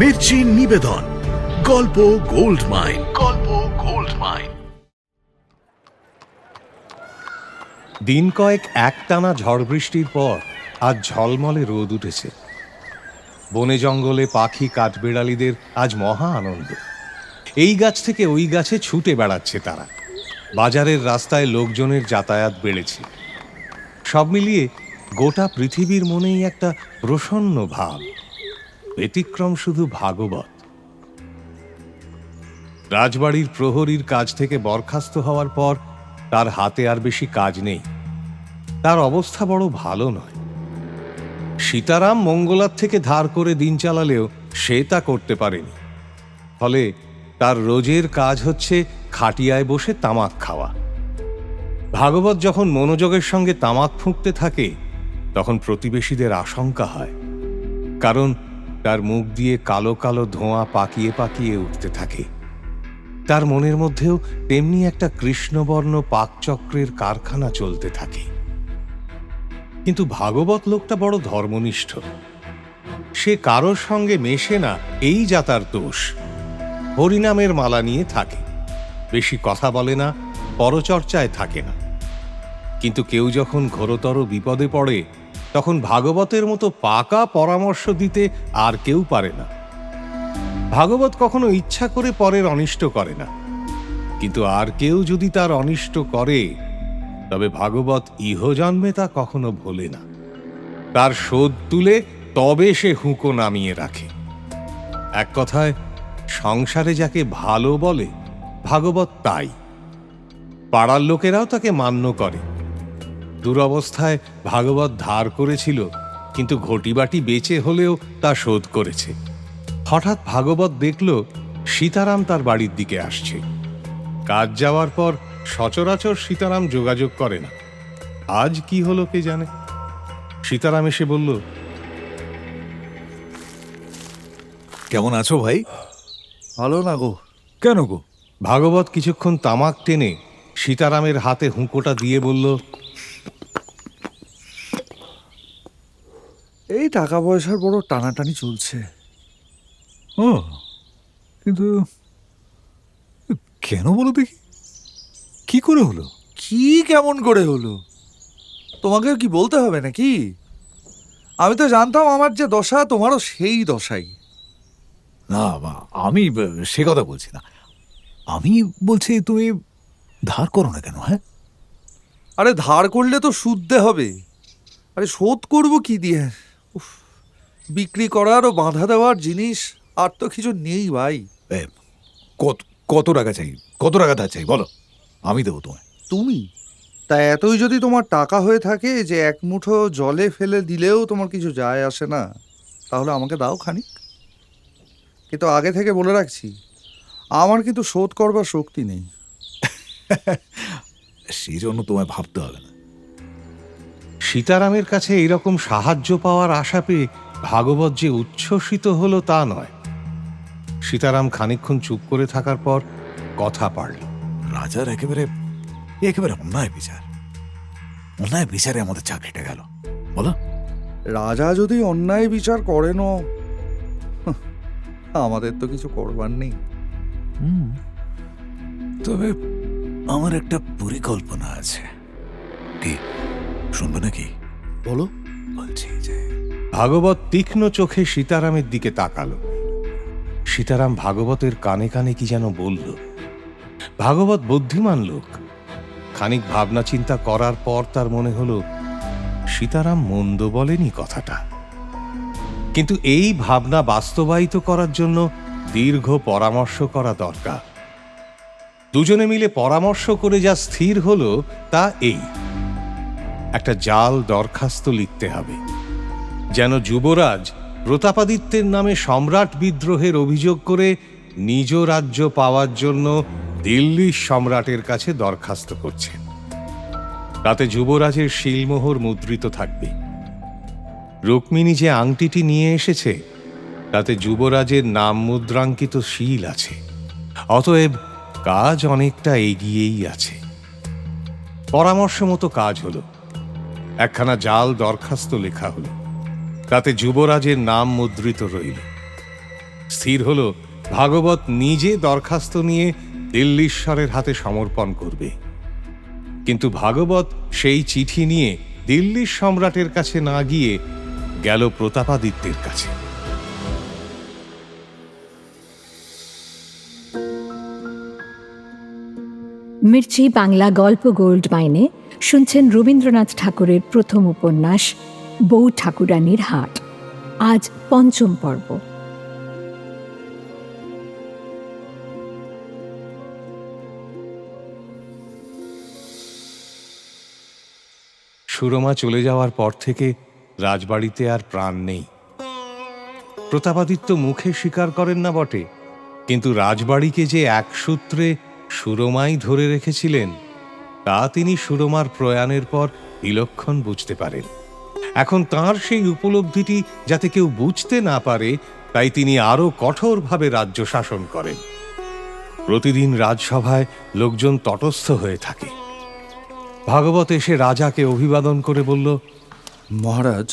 মির্চি নিবেদন গল্প gold mine. দিন কয়েক একটানা ঝড় বৃষ্টির পর আজ ঝলমলে রোদ উঠেছে। বনে জঙ্গলে পাখি কাঠবেড়ালিদের আজ মহা আনন্দ। এই গাছ থেকে ওই গাছে ছুটে বেড়াচ্ছে তারা। বাজারের রাস্তায় লোকজনের যাতায়াত বেড়েছে। সব মিলিয়ে গোটা পৃথিবীর মনেই একটা প্রসন্ন ভাব। ব্যতিক্রম শুধু ভাগবত। রাজবাড়ির প্রহরীর কাজ থেকে বরখাস্ত হওয়ার পর তার হাতে আর বেশি কাজ নেই। তার অবস্থা বড় ভালো নয়। সীতারাম মঙ্গলার থেকে ধার করে দিন চালালেও সে তা করতে পারেনি। ফলে তার রোজের কাজ হচ্ছে খাটিয়ায় বসে তামাক খাওয়া। ভাগবত যখন মনোযোগের সঙ্গে তামাক ফুঁকতে থাকে তখন প্রতিবেশীদের আশঙ্কা হয়, কারণ তার মুখ দিয়ে কালো কালো ধোঁয়া পাকিয়ে পাকিয়ে উঠতে থাকে। তার মনের মধ্যেও তেমনি একটা কৃষ্ণবর্ণ পাকচক্রের কারখানা চলতে থাকে। কিন্তু ভাগবত লোকটা বড় ধর্মনিষ্ঠ। সে কারোর সঙ্গে মেশে না, এই যা তার দোষ। হরিনামের মালা নিয়ে থাকে, বেশি কথা বলে না, পরচর্চায় থাকে না। কিন্তু কেউ যখন ঘোরতর বিপদে পড়ে তখন ভাগবতের মতো পাকা পরামর্শ দিতে আর কেউ পারে না। ভাগবত কখনো ইচ্ছা করে পরের অনিষ্ট করে না, কিন্তু আর কেউ যদি তার অনিষ্ট করে তবে ভাগবত ইহজন্মে তা কখনো ভোলে না। তার শোধ তুলে তবে সে হুঁকো নামিয়ে রাখে। এক কথায়, সংসারে যাকে ভালো বলে ভাগবত তাই। পাড়ার লোকেরাও তাকে মান্য করে। দুরবস্থায় ভাগবত ধার করেছিল, কিন্তু ঘটিবাটি বেচে হলেও তা শোধ করেছে। হঠাৎ ভাগবত দেখল সীতারাম তার বাড়ির দিকে আসছে। কাজ যাওয়ার পর সচরাচর সীতারাম যোগাযোগ করে না। আজ কি হলো কে জানে। সীতারাম এসে বলল, কেমন আছো ভাই? ভালো না গো। কেন গো? ভাগবত কিছুক্ষণ তামাক টেনে সীতারামের হাতে হুঁকোটা দিয়ে বলল, এই টাকা পয়সার বড় টানাটানি চলছে। ও, কিন্তু কেন বলো দেখি, কি করে হলো? কি কেমন করে হলো তোমাকেও কি বলতে হবে নাকি? আমি তো জানতাম আমার যে দশা তোমারও সেই দশাই। না, আমি সে কথা বলছি না। আমি বলছি তুমি ধার করো না কেন? হ্যাঁ, আরে ধার করলে তো সুদতে হবে। আরে শোধ করবো কি দিয়ে? উফ, বিক্রি করার ও বাঁধা দেওয়ার জিনিস আর তো কিছু নেই ভাই। কত কত টাকা চাই? কত টাকা ধার চাই বলো, আমি দেবো তোমায়। তুমি তা এতই যদি তোমার টাকা হয়ে থাকে যে এক মুঠো জলে ফেলে দিলেও তোমার কিছু যায় আসে না, তাহলে আমাকে দাও খানিক। কিন্তু আগে থেকে বলে রাখছি, আমার কিন্তু শোধ করবার শক্তি নেই। সেই জন্য তোমায় ভাবতে হবে না। সীতারামের কাছে এইরকম সাহায্য পাওয়ার আশা পেয়ে ভাগবত যে উচ্ছ্বসিত হলো তা নয়। সীতারাম খানিকক্ষণ চুপ করে থাকার পর কথা পারল। রাজার একেবারে একেবারে অন্যায় বিচার, অন্যায় বিচারে আমাদের চাকরিটা গেল। বলো, রাজা যদি অন্যায় বিচার করেনও, আমাদের তো কিছু করবার নেই। তবে আমার একটা পরিকল্পনা আছে। কি শুনবে নাকি? বলো। বলছি যে, ভাগবত তীক্ষ্ণ চোখে সীতারামের দিকে তাকালো। সীতারাম ভাগবতের কানে কানে কি যেন বলল। ভাগবত বুদ্ধিমান লোক। খানিক ভাবনা চিন্তা করার পর তার মনে হলো সীতারাম মন্দ বলেনি কথাটা। কিন্তু এই ভাবনা বাস্তবায়িত করার জন্য দীর্ঘ পরামর্শ করা দরকার। দুজনে মিলে পরামর্শ করে যা স্থির হলো তা এই: একটা জাল দরখাস্ত লিখতে হবে, যেন যুবরাজ প্রতাপাদিত্যের নামে সম্রাট বিদ্রোহের অভিযোগ করে নিজ রাজ্য পাওয়ার জন্য দিল্লির সম্রাটের কাছে দরখাস্ত করছেন। তাতে যুবরাজের শিলমোহর মুদ্রিত থাকবে। রুক্মিণী যে আংটিটি নিয়ে এসেছে তাতে যুবরাজের নাম মুদ্রাঙ্কিত শিল আছে। অতএব কাজ অনেকটা এগিয়েই আছে। পরামর্শ মতো কাজ হলো। একখানা জাল দরখাস্ত লেখা হলো, তাতে যুবরাজের নাম মুদ্রিত রইল। স্থির হলো ভাগবত নিজে দরখাস্ত নিয়ে দিল্লীশ্বরের হাতে সমর্পণ করবে। কিন্তু ভাগবত সেই চিঠি নিয়ে দিল্লির সম্রাটের কাছে না গিয়ে গেল প্রতাপাদিত্যের কাছে। মির্চি বাংলা গল্প গোল্ড মাইনে শুনছেন রবীন্দ্রনাথ ঠাকুরের প্রথম উপন্যাস বউ ঠাকুরানীর হাট, আজ পঞ্চম পর্ব। সুরমা চলে যাওয়ার পর থেকে রাজবাড়িতে আর প্রাণ নেই। প্রতাপাদিত্য মুখে স্বীকার করেন না বটে, কিন্তু রাজবাড়িকে যে এক সূত্রে সুরমাই ধরে রেখেছিলেন তা তিনি সুরমার প্রয়াণের পর বিলক্ষণ বুঝতে পারেন। এখন তাঁর সেই উপলব্ধিটি যাতে কেউ বুঝতে না পারে, তাই তিনি আরো কঠোরভাবে রাজ্য শাসন করেন। প্রতিদিন রাজসভায় লোকজন তটস্থ হয়ে থাকে। ভাগবত এসে রাজাকে অভিবাদন করে বলল, মহারাজ,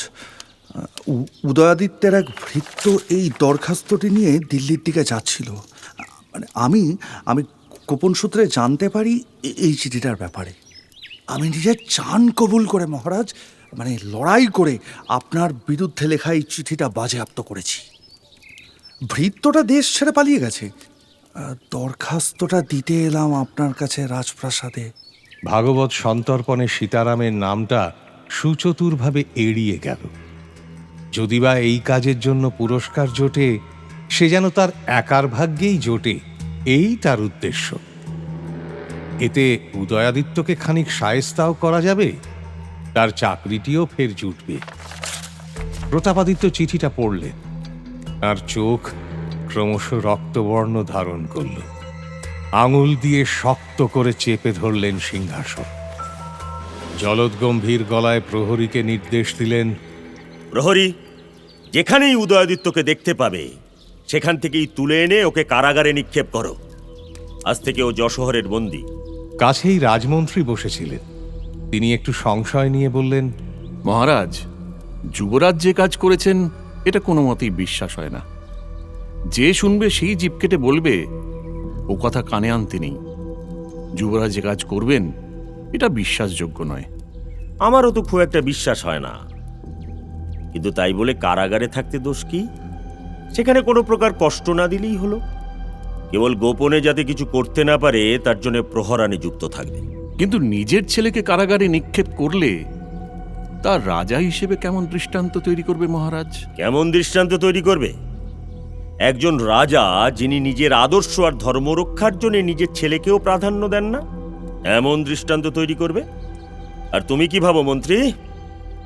উদয়াদিত্যের এক ভৃত্য এই দরখাস্তটি নিয়ে দিল্লির দিকে যাচ্ছিল। মানে আমি গোপন সূত্রে জানতে পারি এই চিঠিটার ব্যাপারে। আমি নিজে চান কবুল করে মহারাজ, মানে লড়াই করে আপনার বিরুদ্ধে লেখা এই চিঠিটা বাজেয়াপ্ত করেছি। ভৃত্যটা দেশ ছেড়ে পালিয়ে গেছে। দরখাস্তটা দিতে এলাম আপনার কাছে রাজপ্রাসাদে। ভাগবত সন্তর্পণে সীতারামের নামটা সুচতুরভাবে এড়িয়ে গেল। যদিবা এই কাজের জন্য পুরস্কার জোটে, সে যেন তার একার ভাগ্যেই জোটে, এই তার উদ্দেশ্য। এতে উদয়াদিত্যকে খানিক শায়েস্তাও করা যাবে, তার চাকরিটিও ফের জুটবে। প্রতাপাদিত্য চিঠিটা পড়লেন, তার চোখ ক্রমশ রক্তবর্ণ ধারণ করল। আঙুল দিয়ে শক্ত করে চেপে ধরলেন সিংহাসন। জলদগম্ভীর গলায় প্রহরীকে নির্দেশ দিলেন, প্রহরী যেখানেই উদয়াদিত্যকে দেখতে পাবে সেখান থেকেই তুলে এনে ওকে কারাগারে নিক্ষেপ করো। আজ থেকে ও যশোহরের বন্দী। কাছেই রাজমন্ত্রী বসেছিলেন। তিনি একটু সংশয় নিয়ে বললেন, মহারাজ, যুবরাজ যে কাজ করেছেন এটা কোনো মতেই বিশ্বাস হয় না। যে শুনবে সেই জিভ কেটে বলবে ও কথা কানে আনতে নেই। যুবরাজ যে কাজ করবেন এটা বিশ্বাসযোগ্য নয়। আমারও তো খুব একটা বিশ্বাস হয় না, কিন্তু তাই বলে কারাগারে থাকতে দোষ কি? সেখানে কোনো প্রকার কষ্ট না দিলেই হলো। কেবল গোপনে যাতে কিছু করতে না পারে তার জন্য প্রহরা নিযুক্ত থাকবে। কিন্তু নিজের ছেলেকে কারাগারে নিক্ষেপ করলে তার রাজা হিসেবে কেমন দৃষ্টান্ত তৈরি করবে মহারাজ? কেমন দৃষ্টান্ত তৈরি করবে? একজন রাজা যিনি নিজের আদর্শ আর ধর্ম রক্ষার জন্য নিজের ছেলেকেও প্রাধান্য দেন না, এমন দৃষ্টান্ত তৈরি করবে। আর তুমি কি ভাবো মন্ত্রী,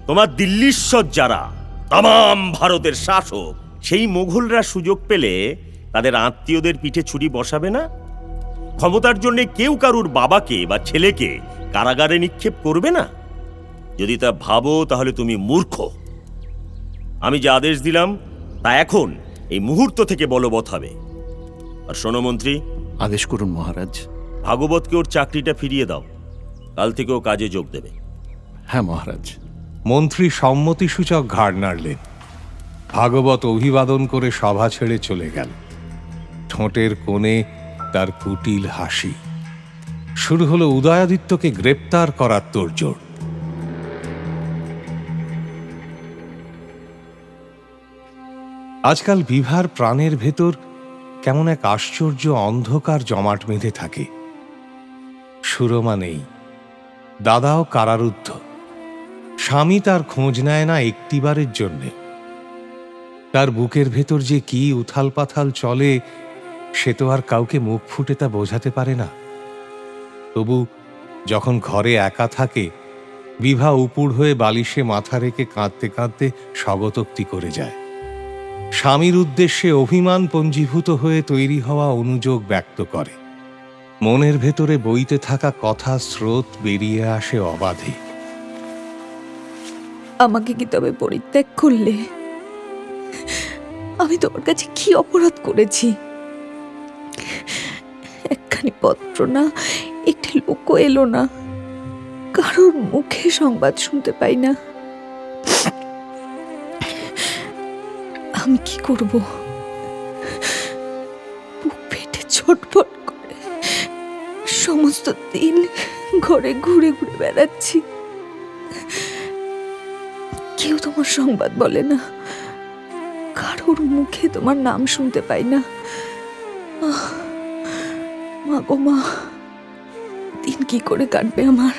তোমার দিল্লীশ্বর যারা তাম ভারতের শাসক, সেই মোঘলরা সুযোগ পেলে তাদের আত্মীয়দের পিঠে ছুরি বসাবে না? ক্ষমতার জন্য কেউ কারুর বাবাকে বা ছেলেকে কারাগারে নিক্ষেপ করবে না? যদি তা ভাবো তাহলে তুমি মূর্খ। আমি যে আদেশ দিলাম তা এখন এই মুহূর্ত থেকে বলবৎ হবে। আর শোনো মন্ত্রী, আদেশ করুন মহারাজ। ভাগবতকে ওর চাকরিটা ফিরিয়ে দাও। কাল থেকে ও কাজে যোগ দেবে। হ্যাঁ মহারাজ। মন্ত্রী সম্মতিসূচক ঘাড় নাড়লেন। ভাগবত অভিবাদন করে সভা ছেড়ে চলে গেল। ঠোঁটের কোণে তার কুটিল হাসি। শুরু হলো উদয়াদিত্যকে গ্রেপ্তার করার তোড়জোড়। আজকাল বিভার প্রাণের ভেতর কেমন এক আশ্চর্য অন্ধকার জমাট বেঁধে থাকে। সুরমা নেই, দাদাও কারারুদ্ধ। স্বামী তার খোঁজ নেয় না একটিবারের জন্যে। তার বুকের ভেতর যে কি উথাল পাথাল চলে সে তো আর কাউকে মুখ ফুটে তা বোঝাতে পারে না। তবু যখন ঘরে একা থাকে, বিভা উপুড় হয়ে বালিশে মাথা রেখে কাঁদতে কাঁদতে স্বগতোক্তি করে যায়। স্বামীর উদ্দেশ্যে অভিমান পঞ্জীভূত হয়ে তৈরি হওয়া অনুযোগ ব্যক্ত করে। মনের ভেতরে বইতে থাকা কথা স্রোত বেরিয়ে আসে অবাধে। আমাকে কি তবে পরিত্যাগ করলে? আমি তোমার কাছে কি অপরাধ করেছি? একখানি পত্র না, একটি লোকও এলো না, কারোর মুখে সংবাদ শুনতে পাই না। আমি কি করব? ছটফট করে সমস্ত দিন ঘরে ঘুরে ঘুরে বেড়াচ্ছি। কেউ তোমার সংবাদ বলে না, কারোর মুখে তোমার নাম শুনতে পাই না। মা গো মা, দিন কি করে কাটবে আমার?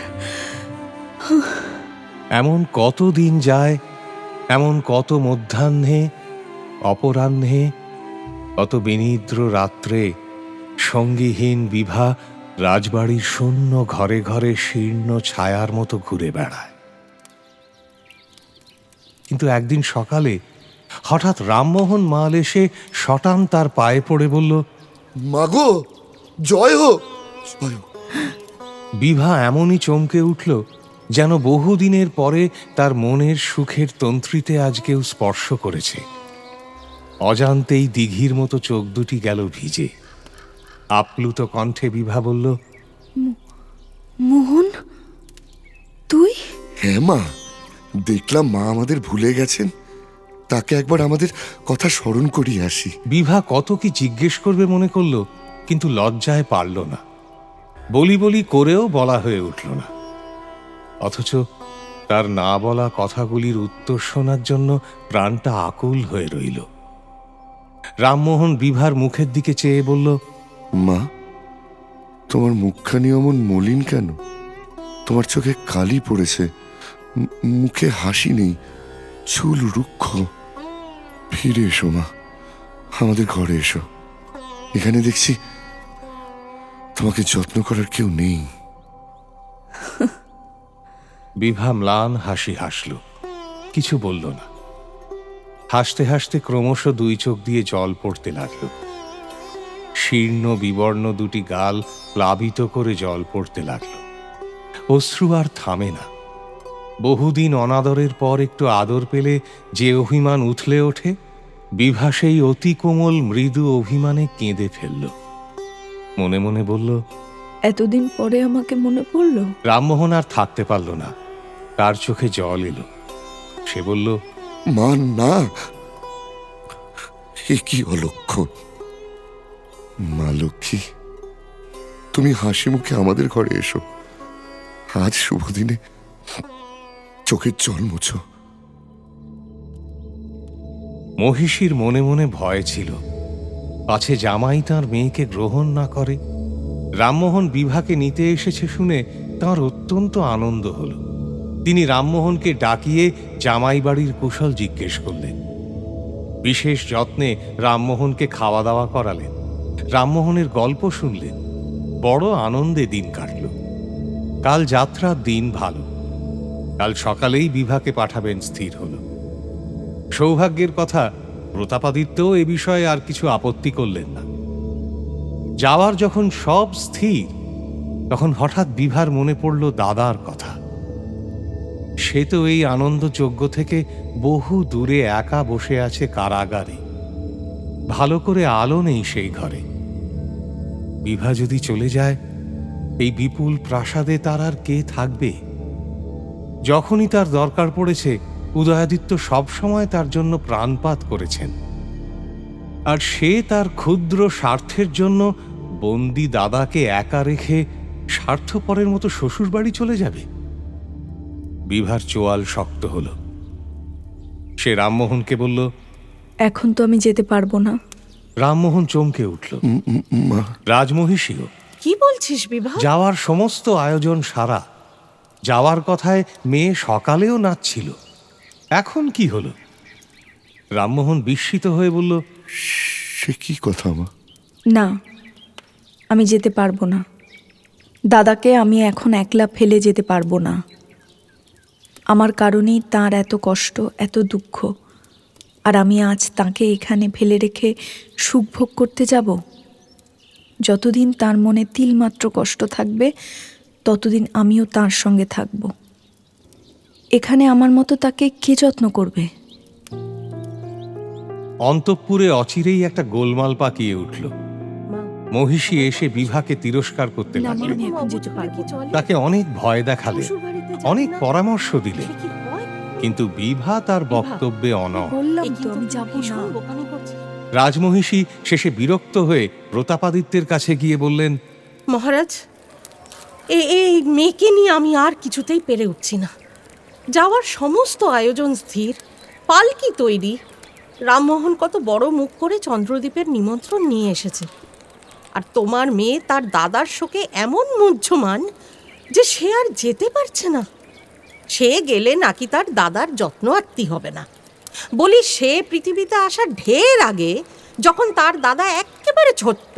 এমন কত দিন যায়, এমন কত মধ্যাহ্নে, অপরাহ্নে, কত বিনিদ্র রাত্রে সঙ্গীহীন বিভা রাজবাড়ির শূন্য ঘরে ঘরে শীর্ণ ছায়ার মতো ঘুরে বেড়ায়। কিন্তু একদিন সকালে হঠাৎ রামমোহন মাল এসে শটান তার পায়ে পড়ে বলল, মাগো, জয় হোক, জয় হোক। বিভা এমনই চমকে উঠল যেন বহুদিনের পরে তার মনের সুখের তন্ত্রীতে আজ কেউ স্পর্শ করেছে। অজান্তেই দিঘির মতো চোখ দুটি গেল ভিজে। আপ্লুত কণ্ঠে বিভা বলল, মোহন, তুই? হ্যাঁ মা, দেখলাম মা আমাদের ভুলে গেছেন, তাকে একবার আমাদের কথা স্মরণ করিয়ে আসি। বিভা কত কি জিজ্ঞেস করবে মনে করল, কিন্তু লজ্জায় পারল না। বলি বলি করেও বলা হয়ে উঠল না। অথচ তার না বলা কথাগুলির উত্তর শোনার জন্য প্রাণটা আকুল হয়ে রইল। রামমোহন বিভার মুখের দিকে চেয়ে বলল, মা, তোমার মুখখানি অমন মলিন কেন? তোমার চোখে কালি পড়েছে, মুখে হাসি নেই, চুল রুক্ষ। ফিরে এসো মা, আমাদের ঘরে এসো। এখানে দেখছি তোমাকে যত্ন করার কেউ নেই। বিভা ম্লান হাসি হাসল, কিছু বলল না। হাসতে হাসতে ক্রমশ দুই চোখ দিয়ে জল পড়তে লাগল। শীর্ণ বিবর্ণ দুটি গাল প্লাবিত করে জল পড়তে লাগল। অশ্রু আর থামে না। বহুদিন অনাদরের পর একটু আদর পেলে যে অভিমান উথলে ওঠে, বিভা সেই অতি কোমল মৃদু অভিমানে কেঁদে ফেলল। মনে মনে বলল, এতদিন পরে আমাকে মনে পড়লো? রামমোহন আর থাকতে পারল না, তার চোখে জল এলো। সে বলল, মা না, এ কি অলক্ষণ! মা লক্ষ্মী, তুমি হাসি মুখে আমাদের ঘরে এসো। আজ শুভ দিনে চোখের জল মোছো। মহিষীর মনে মনে ভয় ছিল, পাছে জামাই তাঁর মেয়েকে গ্রহণ না করে। রামমোহন বিভাকে নিতে এসেছে শুনে তাঁর অত্যন্ত আনন্দ হল। তিনি রামমোহনকে ডাকিয়ে জামাই বাড়ির কুশল জিজ্ঞেস করলেন। বিশেষ যত্নে রামমোহনকে খাওয়া দাওয়া করালেন, রামমোহনের গল্প শুনলেন। বড় আনন্দে দিন কাটল। কাল যাত্রার দিন ভালো। কাল সকালেই বিভাকে পাঠাবেন স্থির হল। সৌভাগ্যের কথা, প্রতাপাদিত্যও এ বিষয়ে আর কিছু আপত্তি করলেন না। যাওয়ার যখন সব স্থির, তখন হঠাৎ বিভার মনে পড়ল দাদার কথা। সে তো এই আনন্দযজ্ঞ থেকে বহু দূরে একা বসে আছে কারাগারে। ভালো করে আলো নেই সেই ঘরে। বিভা যদি চলে যায়, এই বিপুল প্রাসাদে তার আর কে থাকবে? যখনই তার দরকার পড়েছে, উদয়াদিত্য সবসময় তার জন্য প্রাণপাত করেছেন। আর সে তার ক্ষুদ্র স্বার্থের জন্য বন্দি দাদাকে একা রেখে স্বার্থপরের মতো শ্বশুর বাড়ি চলে যাবে? বিভার চোয়াল শক্ত হল। সে রামমোহনকে বলল, এখন তো আমি যেতে পারবো না। রামমোহন চমকে উঠল। মা, রাজমহিষীও। কি বলছিস বিভা? যাওয়ার সমস্ত আয়োজন সারা। যাওয়ার কথায় মেয়ে সকালেও নাচছিল, এখন কি হলো? রামমোহন বিস্মিত হয়ে বলল, সে কি কথা মা? না, আমি যেতে পারবো না। দাদাকে আমি এখন একলা ফেলে যেতে পারবো না। আমার কারণেই তার এত কষ্ট, এত দুঃখ। আর আমি আজ তাকে এখানে ফেলে রেখে সুখ ভোগ করতে যাব? যতদিন তার মনে তিলমাত্র কষ্ট থাকবে, ততদিন আমিও তার সঙ্গে থাকব। এখানে আমার মতো তাকে কে যত্ন করবে? অন্তঃপুরে অচিরেই একটা গোলমাল পাকিয়ে উঠল। মহিষী এসে বিভাকে তিরস্কার করতে না, লাগলেন। আমি এখন যেতে পারবো না। তাকে অনেক ভয় দেখালেন, অনেক পরামর্শ দিলেন, সে কি হয়? কিন্তু বিভা তার বক্তব্যে অনড়। বললাম এই তো কিন্তু আমি তুই যাবো না। ভীষণ বোকামি করছিস। রাজমহিষী শেষে বিরক্ত হয়ে প্রতাপাদিত্যের কাছে গিয়ে বললেন, মহারাজ, এই মেয়েকে নিয়ে আমি আর কিছুতেই পেরে উঠছি না। যাওয়ার সমস্ত আয়োজন স্থির, পালকি তৈরি। রামমোহন কত বড় মুখ করে চন্দ্রদ্বীপের নিমন্ত্রণ নিয়ে এসেছে, আর তোমার মেয়ে তার দাদার শোকে এমন মুহ্যমান যে সে আর যেতে পারছে না। সে গেলে নাকি তার দাদার যত্ন আত্মি হবে না। বলি, সে পৃথিবীতে আসার ঢের আগে, যখন তার দাদা একেবারে ছোট্ট,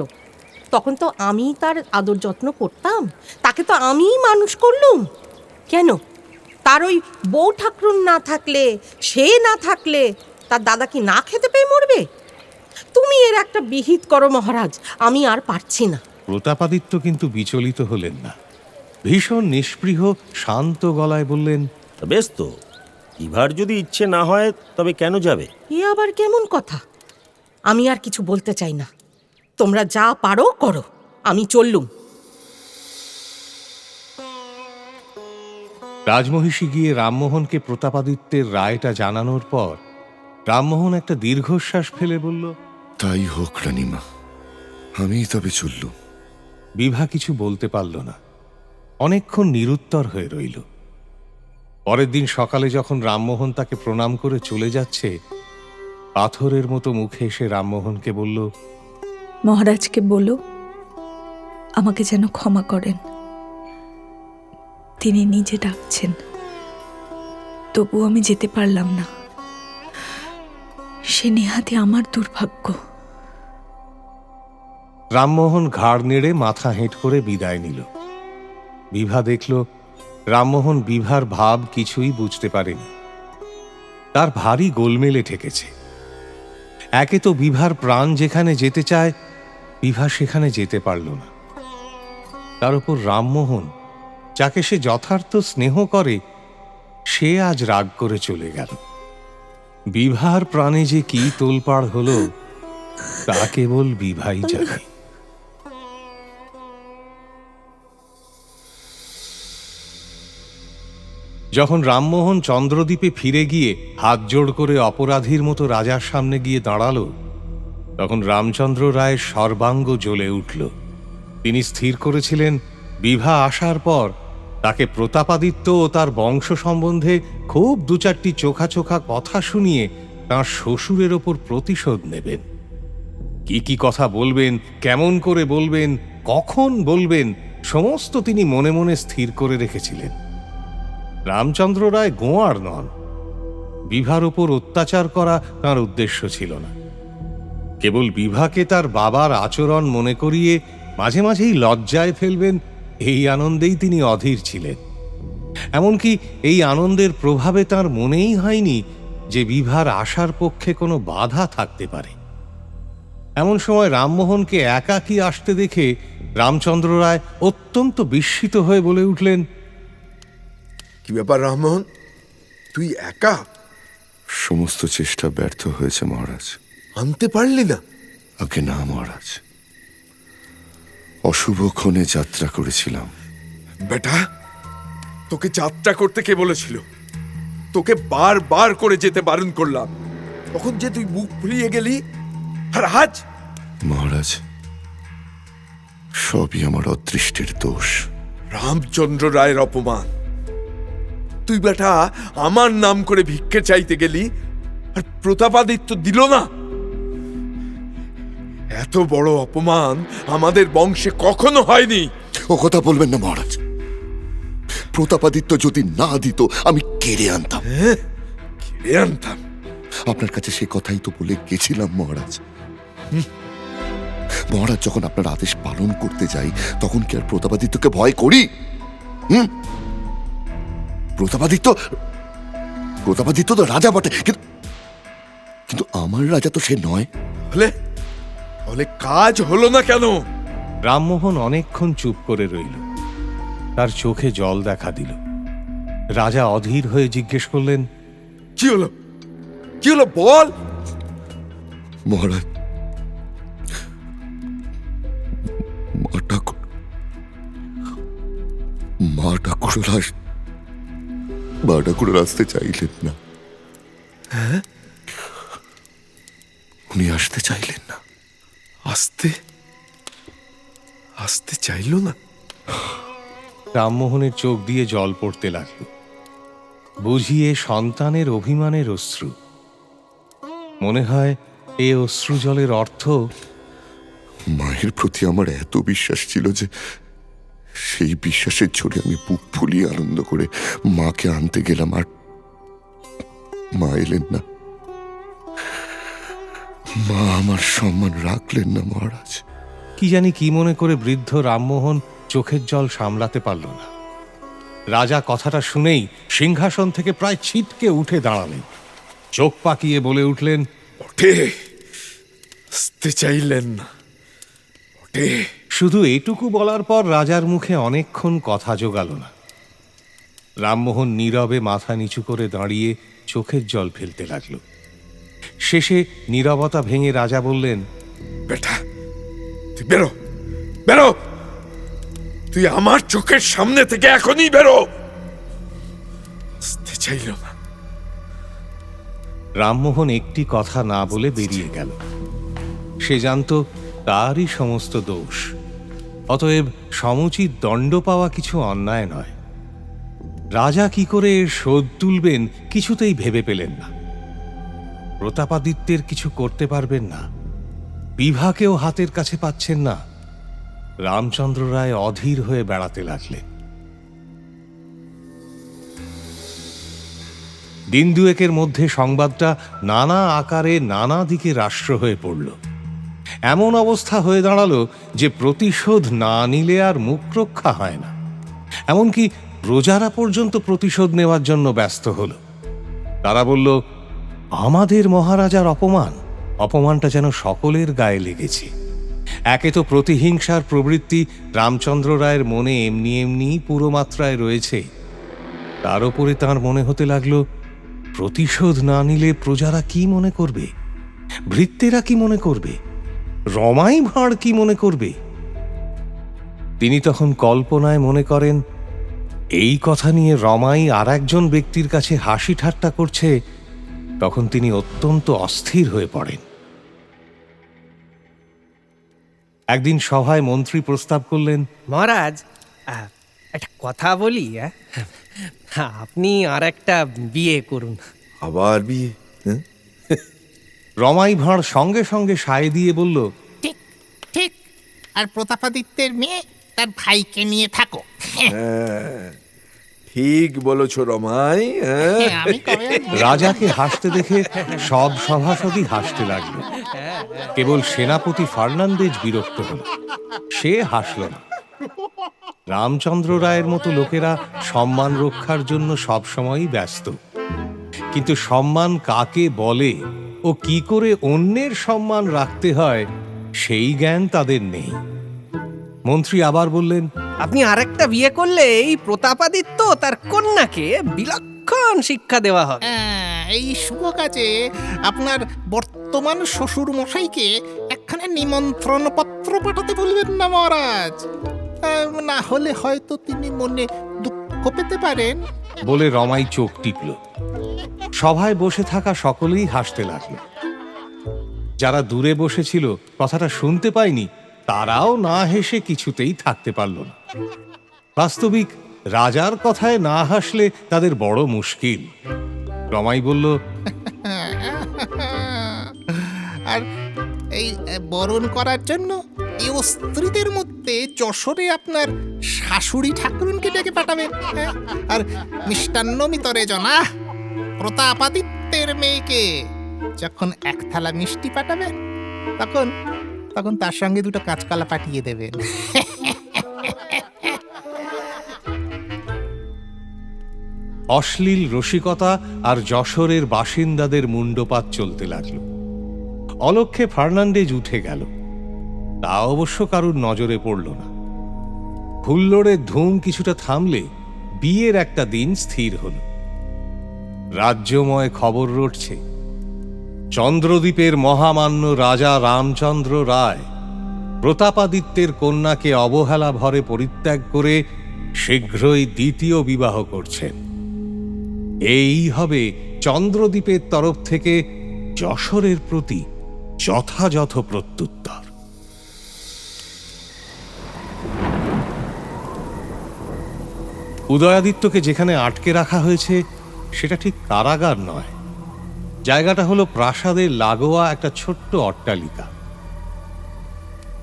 তখন তো আমি তার আদর যত্ন করতাম, তাকে তো আমিই মানুষ করলুম। কেন তার ওই বউ ঠাকরুন না থাকলে, সে না থাকলে তার দাদা কি না খেতে পেয়ে মরবে? তুমি এর একটা বিহিত করো মহারাজ, আমি আর পারছি না। প্রতাপাদিত্য কিন্তু বিচলিত হলেন না। ভীষণ নিষ্পৃহ শান্ত গলায় বললেন, বেশ তো, বিভার যদি ইচ্ছে না হয় তবে কেন যাবে? এ আবার কেমন কথা? আমি আর কিছু বলতে চাই না, তোমরা যা পারো করো, আমি চললুম। রাজমহিষী গিয়ে রামমোহনকে প্রতাপাদিত্যের রায়টা জানানোর পর রামমোহন একটা দীর্ঘশ্বাস ফেলে বলল, তাই হোক রানীমা, আমি তবে চললুম। বিভা কিছু বলতে পারল না, অনেকক্ষণ নিরুত্তর হয়ে রইল। পরের দিন সকালে যখন রামমোহন তাকে প্রণাম করে চলে যাচ্ছে, পাথরের মতো মুখে এসে রামমোহনকে বলল, মহারাজকে বলো আমাকে যেন ক্ষমা করেন। তিনি নিজে ডাকছেন, তবু আমি যেতে পারলাম না। সে নেহাতি আমার দুর্ভাগ্য। রামমোহন ঘাড় নেড়ে মাথা হেঁট করে বিদায় নিল। বিভা দেখল রামমোহন বিভার ভাব কিছুই বুঝতে পারেনি। তার ভারী গোলমেলে ঠেকেছে। একে তো বিভার প্রাণ যেখানে যেতে চায়, বিভা সেখানে যেতে পারল না। তার উপর রামমোহন, যাকে সে যথার্থ স্নেহ করে, সে আজ রাগ করে চলে গেল। বিভার প্রাণে যে কি তোলপাড় হলো তা কেবল বিভাই জানে। যখন রামমোহন চন্দ্রদ্বীপে ফিরে গিয়ে হাত জোড় করে অপরাধীর মতো রাজার সামনে গিয়ে দাঁড়াল, তখন রামচন্দ্র রায়ের সর্বাঙ্গ জ্বলে উঠল। তিনি স্থির করেছিলেন বিভা আসার পর তাকে প্রতাপাদিত্য ও তার বংশ সম্বন্ধে খুব দু চারটি চোখা চোখা কথা শুনিয়ে তাঁর শ্বশুরের ওপর প্রতিশোধ নেবেন। কি কি কথা বলবেন, কেমন করে বলবেন, কখন বলবেন, সমস্ত তিনি মনে মনে স্থির করে রেখেছিলেন। রামচন্দ্র রায় গোয়ার নন। বিভার ওপর অত্যাচার করা তাঁর উদ্দেশ্য ছিল না। কেবল বিভাকে তার বাবার আচরণ মনে করিয়ে মাঝে মাঝেই লজ্জায় ফেলবেন, এই আনন্দেই তিনি অধীর ছিলেন। এমনকি এই আনন্দের প্রভাবে তাঁর মনেই হয়নি যে বিভার আশার পক্ষে কোনো বাধা থাকতে পারে। এমন সময় রামমোহনকে একাকী আসতে দেখে রামচন্দ্র রায় অত্যন্ত বিস্মিত হয়ে বলে উঠলেন, কি ব্যাপার রামমোহন, তুই একা? সমস্ত চেষ্টা ব্যর্থ হয়েছে মহারাজ। আনতে পারলি না? আগে না মহারাজ, অশুভক্ষণে যাত্রা করেছিলাম। বেটা, তোকে যাত্রা করতে কে বলেছিল? তোকে বারবার করে যেতে বারণ করলাম, তখন যে তুই মুখ ফুলিয়ে গেলি। আর আজ? মহারাজ, সবই আমার অদৃষ্টের দোষ। রামচন্দ্র রায়ের অপমান। তুই বেটা আমার নাম করে ভিক্ষে চাইতে গেলি, আর প্রতাপাদিত্য দিল না। এত বড় অপমান আমাদের বংশে কখনো হয়নি। ও কথা বলবেন না মহারাজ। প্রতাপাদিত্য যদি না দিত আমি কেড়ে আনতাম। কেড়ে আনতাম? আপনার কাছে সে কথাই তো বলে গেছিলাম মহারাজ। মহারাজ, যখন আপনার আদেশ পালন করতে যাই তখন কি আর প্রতাপাদিত্যকে ভয় করি? প্রতাপাদিত্য তো রাজা বটে, কিন্তু আমার রাজা তো সে নয়। বলে কাজ হলো না কেন? রামমোহন অনেকক্ষণ চুপ করে রইল। তার চোখে জল দেখা দিল। রাজা অধীর হয়ে জিজ্ঞেস করলেন, কি হলো? কি হলো বল। মহারাজ, মা ঠাকুর আসতে চাইলেন না। উনি আসতে চাইলেন না। আসতে আসতে চাইলো না? রামমোহনের চোখ দিয়ে জল পড়তে লাগল। বুঝিয়ে সন্তানের অভিমানের অশ্রু। মনে হয় এ অশ্রু জলের অর্থ মায়ের প্রতি আমার এত বিশ্বাস ছিল যে সেই বিশ্বাসের জোরে আমি বুক ফুলিয়ে আনন্দ করে মাকে আনতে গেলাম, আর মা এলেন না। মা আমার সম্মান রাখলেন না মহারাজ। কি জানি কি মনে করে বৃদ্ধ রামমোহন চোখের জল সামলাতে পারল না। রাজা কথাটা শুনেই সিংহাসন থেকে প্রায় ছিটকে উঠে দাঁড়ালেন। চোখ পাকিয়ে বলে উঠলেন, ওঠে আসতে চাইলেন না, ওঠে। শুধু এটুকু বলার পর রাজার মুখে অনেকক্ষণ কথা জোগাল না। রামমোহন নীরবে মাথা নিচু করে দাঁড়িয়ে চোখের জল ফেলতে লাগল। শেষে নীরবতা ভেঙে রাজা বললেন, বেটা তুই বেরো, বেরো, তুই আমার চোখের সামনে থেকে এখনই বেরো। আসতে চাইল না। রামমোহন একটি কথা না বলে বেরিয়ে গেল। সে জানত তারই সমস্ত দোষ, অতএব সমুচিত দণ্ড পাওয়া কিছু অন্যায় নয়। রাজা কি করে এর শোধ তুলবেন কিছুতেই ভেবে পেলেন না। প্রতাপাদিত্যের কিছু করতে পারবেন না, বিভাকেও হাতের কাছে পাচ্ছেন না। রামচন্দ্র রায় অধীর হয়ে বেড়াতে লাগলেন। দিন দুয়েকের মধ্যে সংবাদটা নানা আকারে নানা দিকে রাষ্ট্র হয়ে পড়ল। এমন অবস্থা হয়ে দাঁড়ালো যে প্রতিশোধ না নিলে আর মুখ রক্ষা হয় না। এমনকি প্রজারা পর্যন্ত প্রতিশোধ নেওয়ার জন্য ব্যস্ত হল। তারা বলল, আমাদের মহারাজার অপমানটা যেন সকলের গায়ে লেগেছে। একে তো প্রতিহিংসার প্রবৃত্তি রামচন্দ্র রায়ের মনে এমনি এমনি পুরো মাত্রায় রয়েছে, তার উপরে তাঁর মনে হতে লাগলো প্রতিশোধ না নিলে প্রজারা কি মনে করবে, ভৃত্যেরা কি মনে করবে, রমাই ভাঁড় কি মনে করবে। তিনি তখন কল্পনায় মনে করেন এই কথা নিয়ে রমাই আর একজন ব্যক্তির কাছে হাসি ঠাট্টা করছে। তখন তিনি অত্যন্ত অস্থির হয়ে পড়েন। একদিন সভায় মন্ত্রী প্রস্তাব করলেন, মহারাজ একটা কথা বলি। আপনি আর একটা বিয়ে করুন। আবার বিয়ে? রমাই ভাঁড় সঙ্গে সঙ্গে সায় দিয়ে বলল, ঠিক ঠিক, আর প্রতাপাদিত্যের মেয়ে তার ভাইকে নিয়ে থাকো। ঠিক বলেছ রমাই। আমি কবে রাজাকে হাসতে দেখে সব সভাসদই হাসতে লাগলো। কেবল সেনাপতি ফার্নান্দেজ বিরক্ত হল, সে হাসল না। রামচন্দ্র রায়ের মতো লোকেরা সম্মান রক্ষার জন্য সবসময়ই ব্যস্ত, কিন্তু সম্মান কাকে বলে ও কি করে অন্যের সম্মান রাখতে হয় সেই জ্ঞান তাদের নেই। মন্ত্রী আবার বললেন, আপনি আরেকটা বিয়ে করলে এই প্রতাপাদিত্য তার কন্যাকে বিলক্ষণ শিক্ষা দেওয়া হবে। এই শুভ কাজে আপনার বর্তমান শ্বশুর মশাইকে একখানে নিমন্ত্রণ পত্র পাঠাতে বলবেন না মহারাজ, না হলে হয়তো তিনি মনে দুঃখ পেতে পারেন। বলে রমাই চোখ টিপল। সভায় বসে থাকা সকলেই হাসতে লাগলো। যারা দূরে বসেছিল কথাটা শুনতে পায়নি, তারাও না হেসে কিছুতেই থাকতে পারল না। বাস্তবিক রাজার কথায় না হাসলে তাদের বড় মুশকিল। রমাই বলল, আর এই বরণ করার জন্য এই স্ত্রীদের মধ্যে যশোরে আপনার শাশুড়ি ঠাকুরনকে ডেকে পাঠাবেন, আর মিষ্টান্ন মিতরে জনা প্রতাপাদিত্যের মেয়েকে যখন এক থালা মিষ্টি পাঠাবেন তখন তখন তার সঙ্গে দুটো কাঁচকলা পাঠিয়ে দেবেন। অশ্লীল রসিকতা আর যশোরের বাসিন্দাদের মুন্ডপাত চলতে লাগলো। অলক্ষ্যে ফার্নান্ডেজ উঠে গেল, তা অবশ্য কারুর নজরে পড়ল না। হুল্লোড়ের ধুম কিছুটা থামলে বিয়ের একটা দিন স্থির হল। রাজ্যময় খবর রটছে, চন্দ্রদ্বীপের মহামান্য রাজা রামচন্দ্র রায় প্রতাপাদিত্যের কন্যাকে অবহেলা ভরে পরিত্যাগ করে শীঘ্রই দ্বিতীয় বিবাহ করছেন। এই হবে চন্দ্রদ্বীপের তরফ থেকে যশোরের প্রতি যথাযথ প্রত্যুত্তর। উদয়াদিত্যকে যেখানে আটকে রাখা হয়েছে সেটা ঠিক কারাগার নয়, জায়গাটা হলো প্রাসাদের লাগোয়া একটা ছোট্ট অট্টালিকা।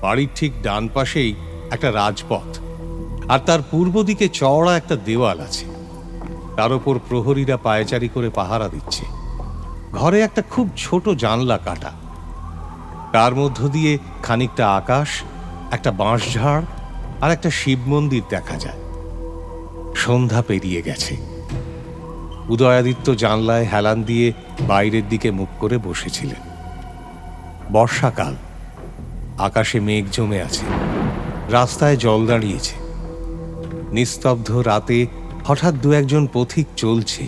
বাড়ির ঠিক ডান পাশেই একটা রাজপথ, আর তার পূর্ব দিকে চওড়া একটা দেওয়াল আছে, তার উপর প্রহরীরা পায়চারি করে পাহারা দিচ্ছে। ঘরে একটা খুব ছোট জানলা কাটা, তার মধ্য দিয়ে খানিকটা আকাশ, একটা বাঁশঝাড় আর একটা শিব মন্দির দেখা যায়। সন্ধ্যা পেরিয়ে গেছে। উদয়াদিত্য জানলায় হেলান দিয়ে বাইরের দিকে মুখ করে বসেছিলেন। বর্ষাকাল, আকাশে মেঘ জমে আছে, রাস্তায় জল দাঁড়িয়েছে। নিস্তব্ধ রাতে হঠাৎ দু একজন পথিক চলছে,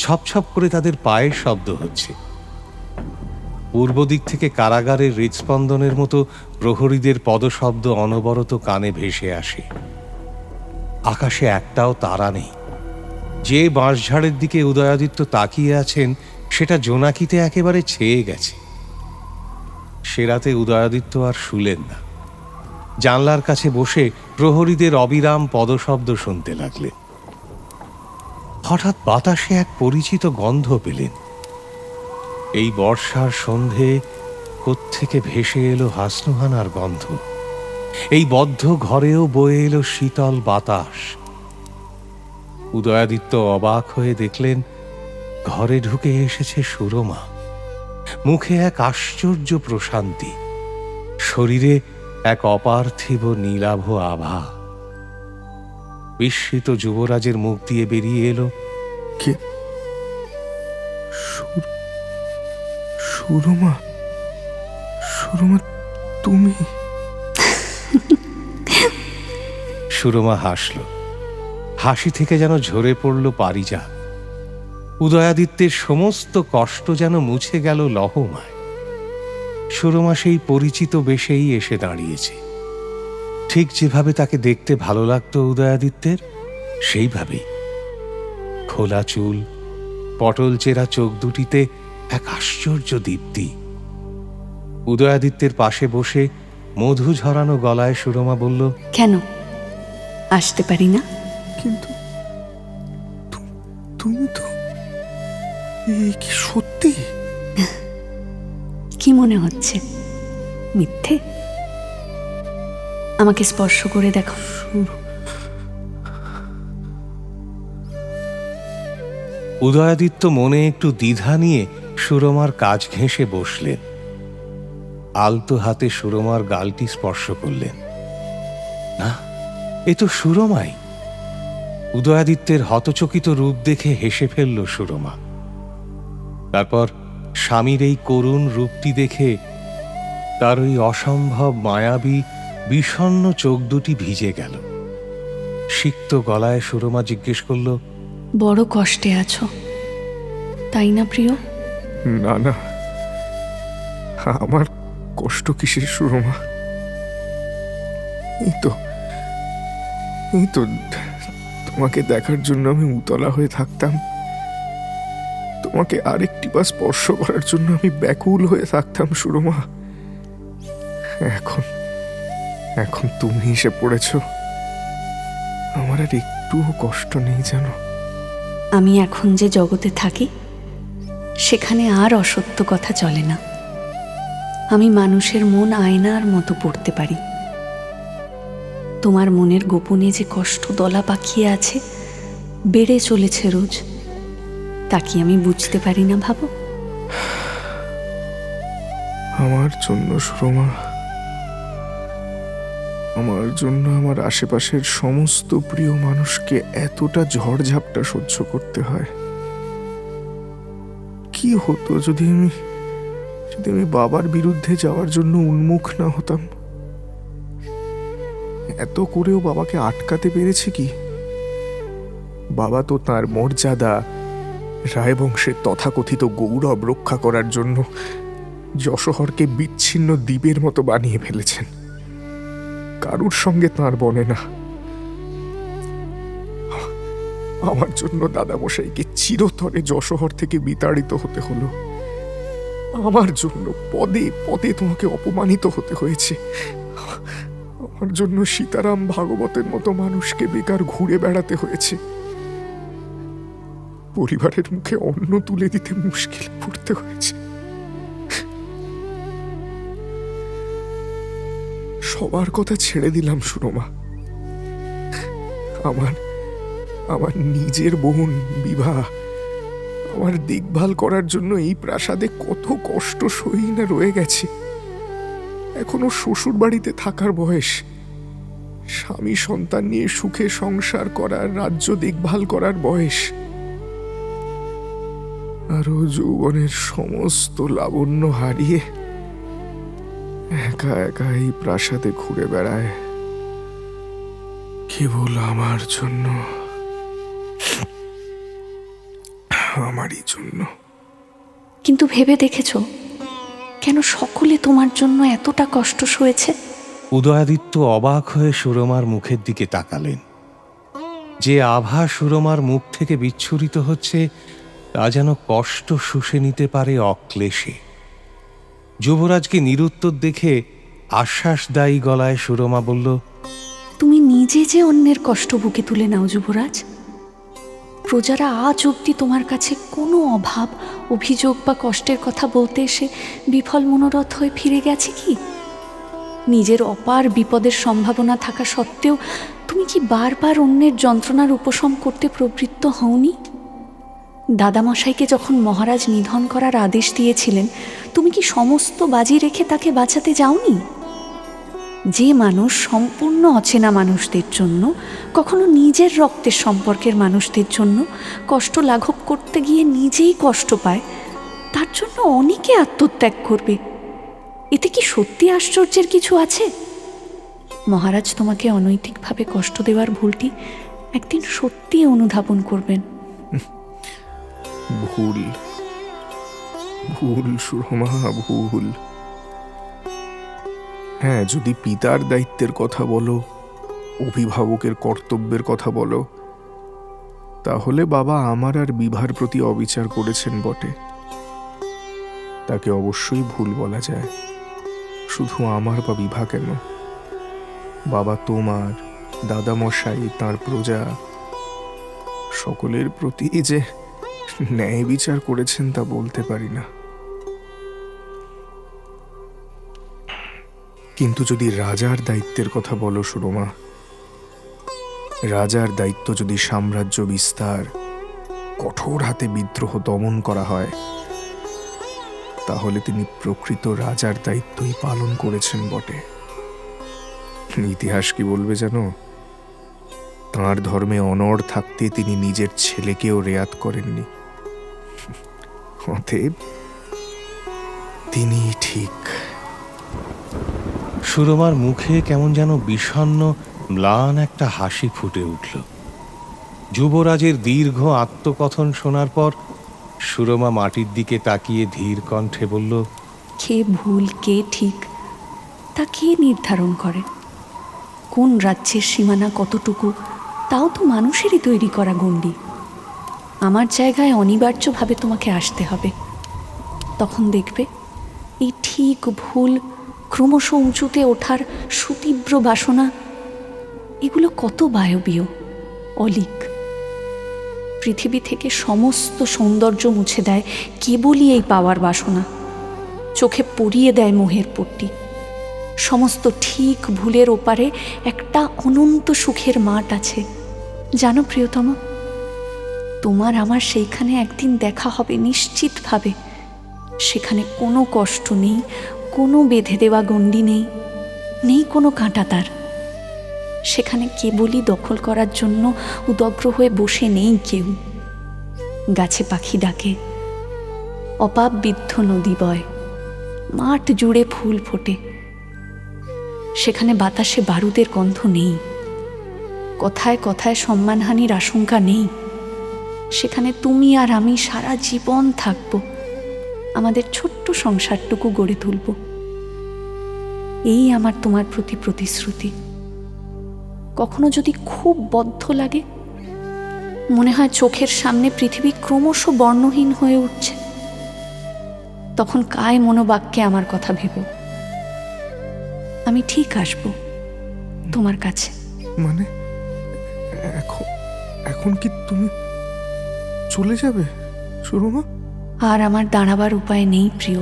ছপ ছপ করে তাদের পায়ের শব্দ হচ্ছে। পূর্ব দিক থেকে কারাগারের হৃৎস্পন্দনের মতো প্রহরীদের পদশব্দ অনবরত কানে ভেসে আসে। আকাশে একটাও তারা নেই। যে বাঁশঝাড়ের দিকে উদয়াদিত্য তাকিয়ে আছেন সেটা জোনাকিতে একেবারে ছেয়ে গেছে। সে রাতে উদয়াদিত্য আর শুলেন না। জানলার কাছে বসে প্রহরীদের অবিরাম পদশব্দ শুনতে লাগলেন। হঠাৎ বাতাসে এক পরিচিত গন্ধ পেলেন। এই বর্ষার সন্ধে কোত্থেকে ভেসে এলো হাসনুহানার গন্ধ। এই বদ্ধ ঘরেও বয়ে এলো শীতল বাতাস। উদয়াদিত্য অবাক হয়ে দেখলেন ঘরে ঢুকে এসেছে সুরমা। মুখে এক আশ্চর্য প্রশান্তি, শরীরে এক অপার্থিব নীলাভ আভা। বিস্মিত যুবরাজের মুখ দিয়ে বেরিয়ে এলো, কে? সুরমা? সুরমা তুমি? সুরমা হাসল। হাসি থেকে যেন ঝরে পড়ল পারিজাত। উদয়াদিত্যের সমস্ত কষ্ট যেন মুছে গেল লহমায়। সুরমা সেই পরিচিত বেশেই এসে দাঁড়িয়েছে। ঠিক যেভাবে তাকে দেখতে ভালো লাগতো উদয়াদিত্যের, সেইভাবেই। খোলা চুল, পটল চেরা চোখ দুটিতে এক আশ্চর্য দীপ্তি। উদয়াদিত্যের পাশে বসে মধু ঝরানো গলায় সুরমা বলল, কেন আসতে পারি না? কিন্তু তুমি তো এই কি সত্যি? কি মনে হচ্ছে মিথ্যে? আমাকে স্পর্শ করে দেখো। উদয়াদিত্য মনে একটু দ্বিধা নিয়ে সুরমার কাজ ঘেঁষে বসলেন। আলতো হাতে সুরমার গালটি স্পর্শ করলেন। না, এ তো সুরমাই। উদয়াদিত্যের হতচকিত রূপ দেখে হেসে ফেলল সুরমা। তারপর স্বামীর এই করুণ রূপটি দেখে তার ওই অসম্ভব মায়াবী বিষণ্ণ চোখ দুটি ভিজে গেল। সিক্ত গলায় সুরমা জিজ্ঞেস করল, বড় কষ্টে আছো তাই না প্রিয়? না না, আমার কষ্ট কিসের সুরমা? এই তো তোমাকে দেখার জন্য আমি উতলা হয়ে থাকতাম, তোমাকে আরেকটি বার স্পর্শ করার জন্য আমি ব্যাকুল হয়ে থাকতাম সুরমা। এখন তুমি এসে পড়েছ, আমার আর একটুও কষ্ট নেই জানো। আমি এখন যে জগতে থাকি সেখানে আর অসত্য কথা চলে না। আমি মানুষের মন আয়নার মতো পড়তে পারি। তোমার মনের গোপনে যে কষ্ট দলা পাকিয়ে আছে, বেড়ে চলেছে রোজ, তা কি আমি বুঝতে পারি না ভাবো? আমার জন্য সুরমা, আমার জন্য আমার আশেপাশের সমস্ত প্রিয় মানুষকে এতটা ঝড়ঝাপটা সহ্য করতে হয়। কি হতো যদি আমি বাবার বিরুদ্ধে যাওয়ার জন্য উন্মুখ না হতাম? এত করেও বাবাকে আটকাতে পেরেছে কি? বাবা তো তার মর্যাদা, রায়বংশের তথাকথিত গৌরব রক্ষা করার জন্য যশোহরকে বিচ্ছিন্ন দ্বীপের মতো বানিয়ে ফেলেছেন। কারুর সঙ্গে তাঁর বনে না। আমার জন্য দাদামশাইকে চিরতরে যশোহর থেকে বিতাড়িত হতে হলো। আমার জন্য পদে পদে তোমাকে অপমানিত হতে হয়েছে। আমার জন্য সীতারাম ভাগবতের মতো মানুষকে বেকার ঘুরে বেড়াতে হয়েছে। পরিবারের মুখে অন্ন তুলে দিতে মুশকিলে পড়তে হয়েছে। সবার কথা ছেড়ে দিলাম সুরমা। আমার নিজের বোন বিভা আমার দেখভাল করার জন্য এই প্রাসাদে কত কষ্ট সই না রয়ে গেছে। এখনো শ্বশুর বাড়িতে থাকার বয়স, স্বামী সন্তান নিয়ে সুখে সংসার করার, রাজ্য দেখভাল করার বয়স। আরো যৌবনের সমস্ত লাবণ্য হারিয়ে একা একা এই প্রাসাদে ঘুরে বেড়ায় কেবল আমার জন্য, আমারই জন্য। কিন্তু ভেবে দেখেছো কেন সকলে তোমার জন্য এতটা কষ্ট সয়েছে? উদয়াদিত্য অবাক হয়ে সুরমার মুখের দিকে তাকালেন। যে আভা সুরমার মুখ থেকে বিচ্ছুরিত হচ্ছে তা যেন কষ্ট শুষে নিতে পারে অক্লেশে। যুবরাজকে নিরুত্তর দেখে আশ্বাসদায়ী গলায় সুরমা বলল, তুমি নিজে যে অন্যের কষ্ট বুকে তুলে নাও যুবরাজ। প্রজারা আজ অবধি তোমার কাছে কোনো অভাব, অভিযোগ বা কষ্টের কথা বলতে এসে বিফল মনোরথ হয়ে ফিরে গেছে কি? নিজের অপার বিপদের সম্ভাবনা থাকা সত্ত্বেও তুমি কি বারবার অন্যের যন্ত্রণার উপশম করতে প্রবৃত্ত হওনি? দাদামশাইকে যখন মহারাজ নিধন করার আদেশ দিয়েছিলেন, তুমি কি সমস্ত বাজি রেখে তাকে বাঁচাতে যাওনি? যে মানুষ সম্পূর্ণ অচেনা মানুষদের জন্য, কখনো নিজের রক্তের সম্পর্কের মানুষদের জন্য কষ্ট লাঘব করতে গিয়ে নিজেই কষ্ট পায়, তার জন্য অনেকে আত্মত্যাগ করবে। এতে কি সত্যি আশ্চর্যের কিছু আছে? মহারাজ তোমাকে অনৈতিকভাবে কষ্ট দেওয়ার ভুলটি একদিন সত্যি অনুধাবন করবেন। ভুল ভুল সুরমা, ভুল। হ্যাঁ, যদি পিতার দায়িত্বের কথা বলো, অভিভাবকের কর্তব্যের কথা বলো, তাহলে বাবা আমার আর বিভার প্রতি অবিচার করেছেন বটে। তাকে অবশ্যই ভুল বলা যায়। শুধু আমার বা বিভা কেন, বাবা তোমার, দাদামশাই, তাঁর প্রজা সকলের প্রতি যে ন্যায় বিচার করেছেন তা বলতে পারি না। কিন্তু যদি রাজার দায়িত্বের কথা বলো সুরমা, রাজার দায়িত্ব যদি সাম্রাজ্য বিস্তার, কঠোর হাতে বিদ্রোহ দমন করা হয়, তাহলে তিনি প্রকৃত রাজার দায়িত্বই পালন করেছেন বটে। ইতিহাস কি বলবে জানো? তাঁর ধর্মে অনড় থাকতে তিনি নিজের ছেলেকেও রেয়াত করেননি। অতএব তিনি ঠিক। সুরমার মুখে কেমন যেন বিষণ্ণ ম্লান একটা হাসি ফুটে উঠল। যুবরাজের দীর্ঘ আত্মকথন শোনার পর সুরমা মাটির দিকে তাকিয়ে ধীর কণ্ঠে বলল, কে ভুল কে ঠিক তা কে নির্ধারণ করে? কোন রাজ্যের সীমানা কতটুকু তাও তো মানুষেরই তৈরি করা গণ্ডি। আমার জায়গায় অনিবার্যভাবে তোমাকে আসতে হবে। তখন দেখবে এই ঠিক ভুল, ক্রমশ উঁচুতে ওঠার সুতীব্র বাসনা, এগুলো কত বায়বীয়, অলিক। পৃথিবী থেকে সমস্ত সৌন্দর্য মুছে দেয় কেবলই এই পাওয়ার বাসনা। চোখে পরিয়ে দেয় মোহের পট্টি। সমস্ত ঠিক ভুলের ওপারে একটা অনন্ত সুখের মাঠ আছে। জানো প্রিয়তম, তোমার আমার সেইখানে একদিন দেখা হবে নিশ্চিতভাবে। সেখানে কোনো কষ্ট নেই, কোনো বেঁধে দেওয়া গণ্ডি নেই, নেই কোনো কাঁটাতার। সেখানে কেবলই দখল করার জন্য উদগ্র হয়ে বসে নেই কেউ। গাছে পাখি ডাকে, অপাপ বিদ্ধ নদী বয়, মাঠ জুড়ে ফুল ফোটে। সেখানে বাতাসে বারুদের গন্ধ নেই, কথায় কথায় সম্মানহানির আশঙ্কা নেই। সেখানে তুমি আর আমি সারা জীবন থাকব, আমাদের ছোট্ট সংসারটুকু গড়ে তুলব। এই আমার তোমার প্রতি প্রতিশ্রুতি। কখনো যদি খুব বদ্ধ লাগে, মনে হয় চোখের সামনে পৃথিবী ক্রমশ বর্ণহীন হয়ে উঠছে, তখন কায় মনোবাক্যে আমার কথা ভেবো। আমি ঠিক আসবো তোমার কাছে। মানে এখন এখন কি তুমি চলে যাবে সুরমা? আর আমার দাঁড়াবার উপায় নেই প্রিয়,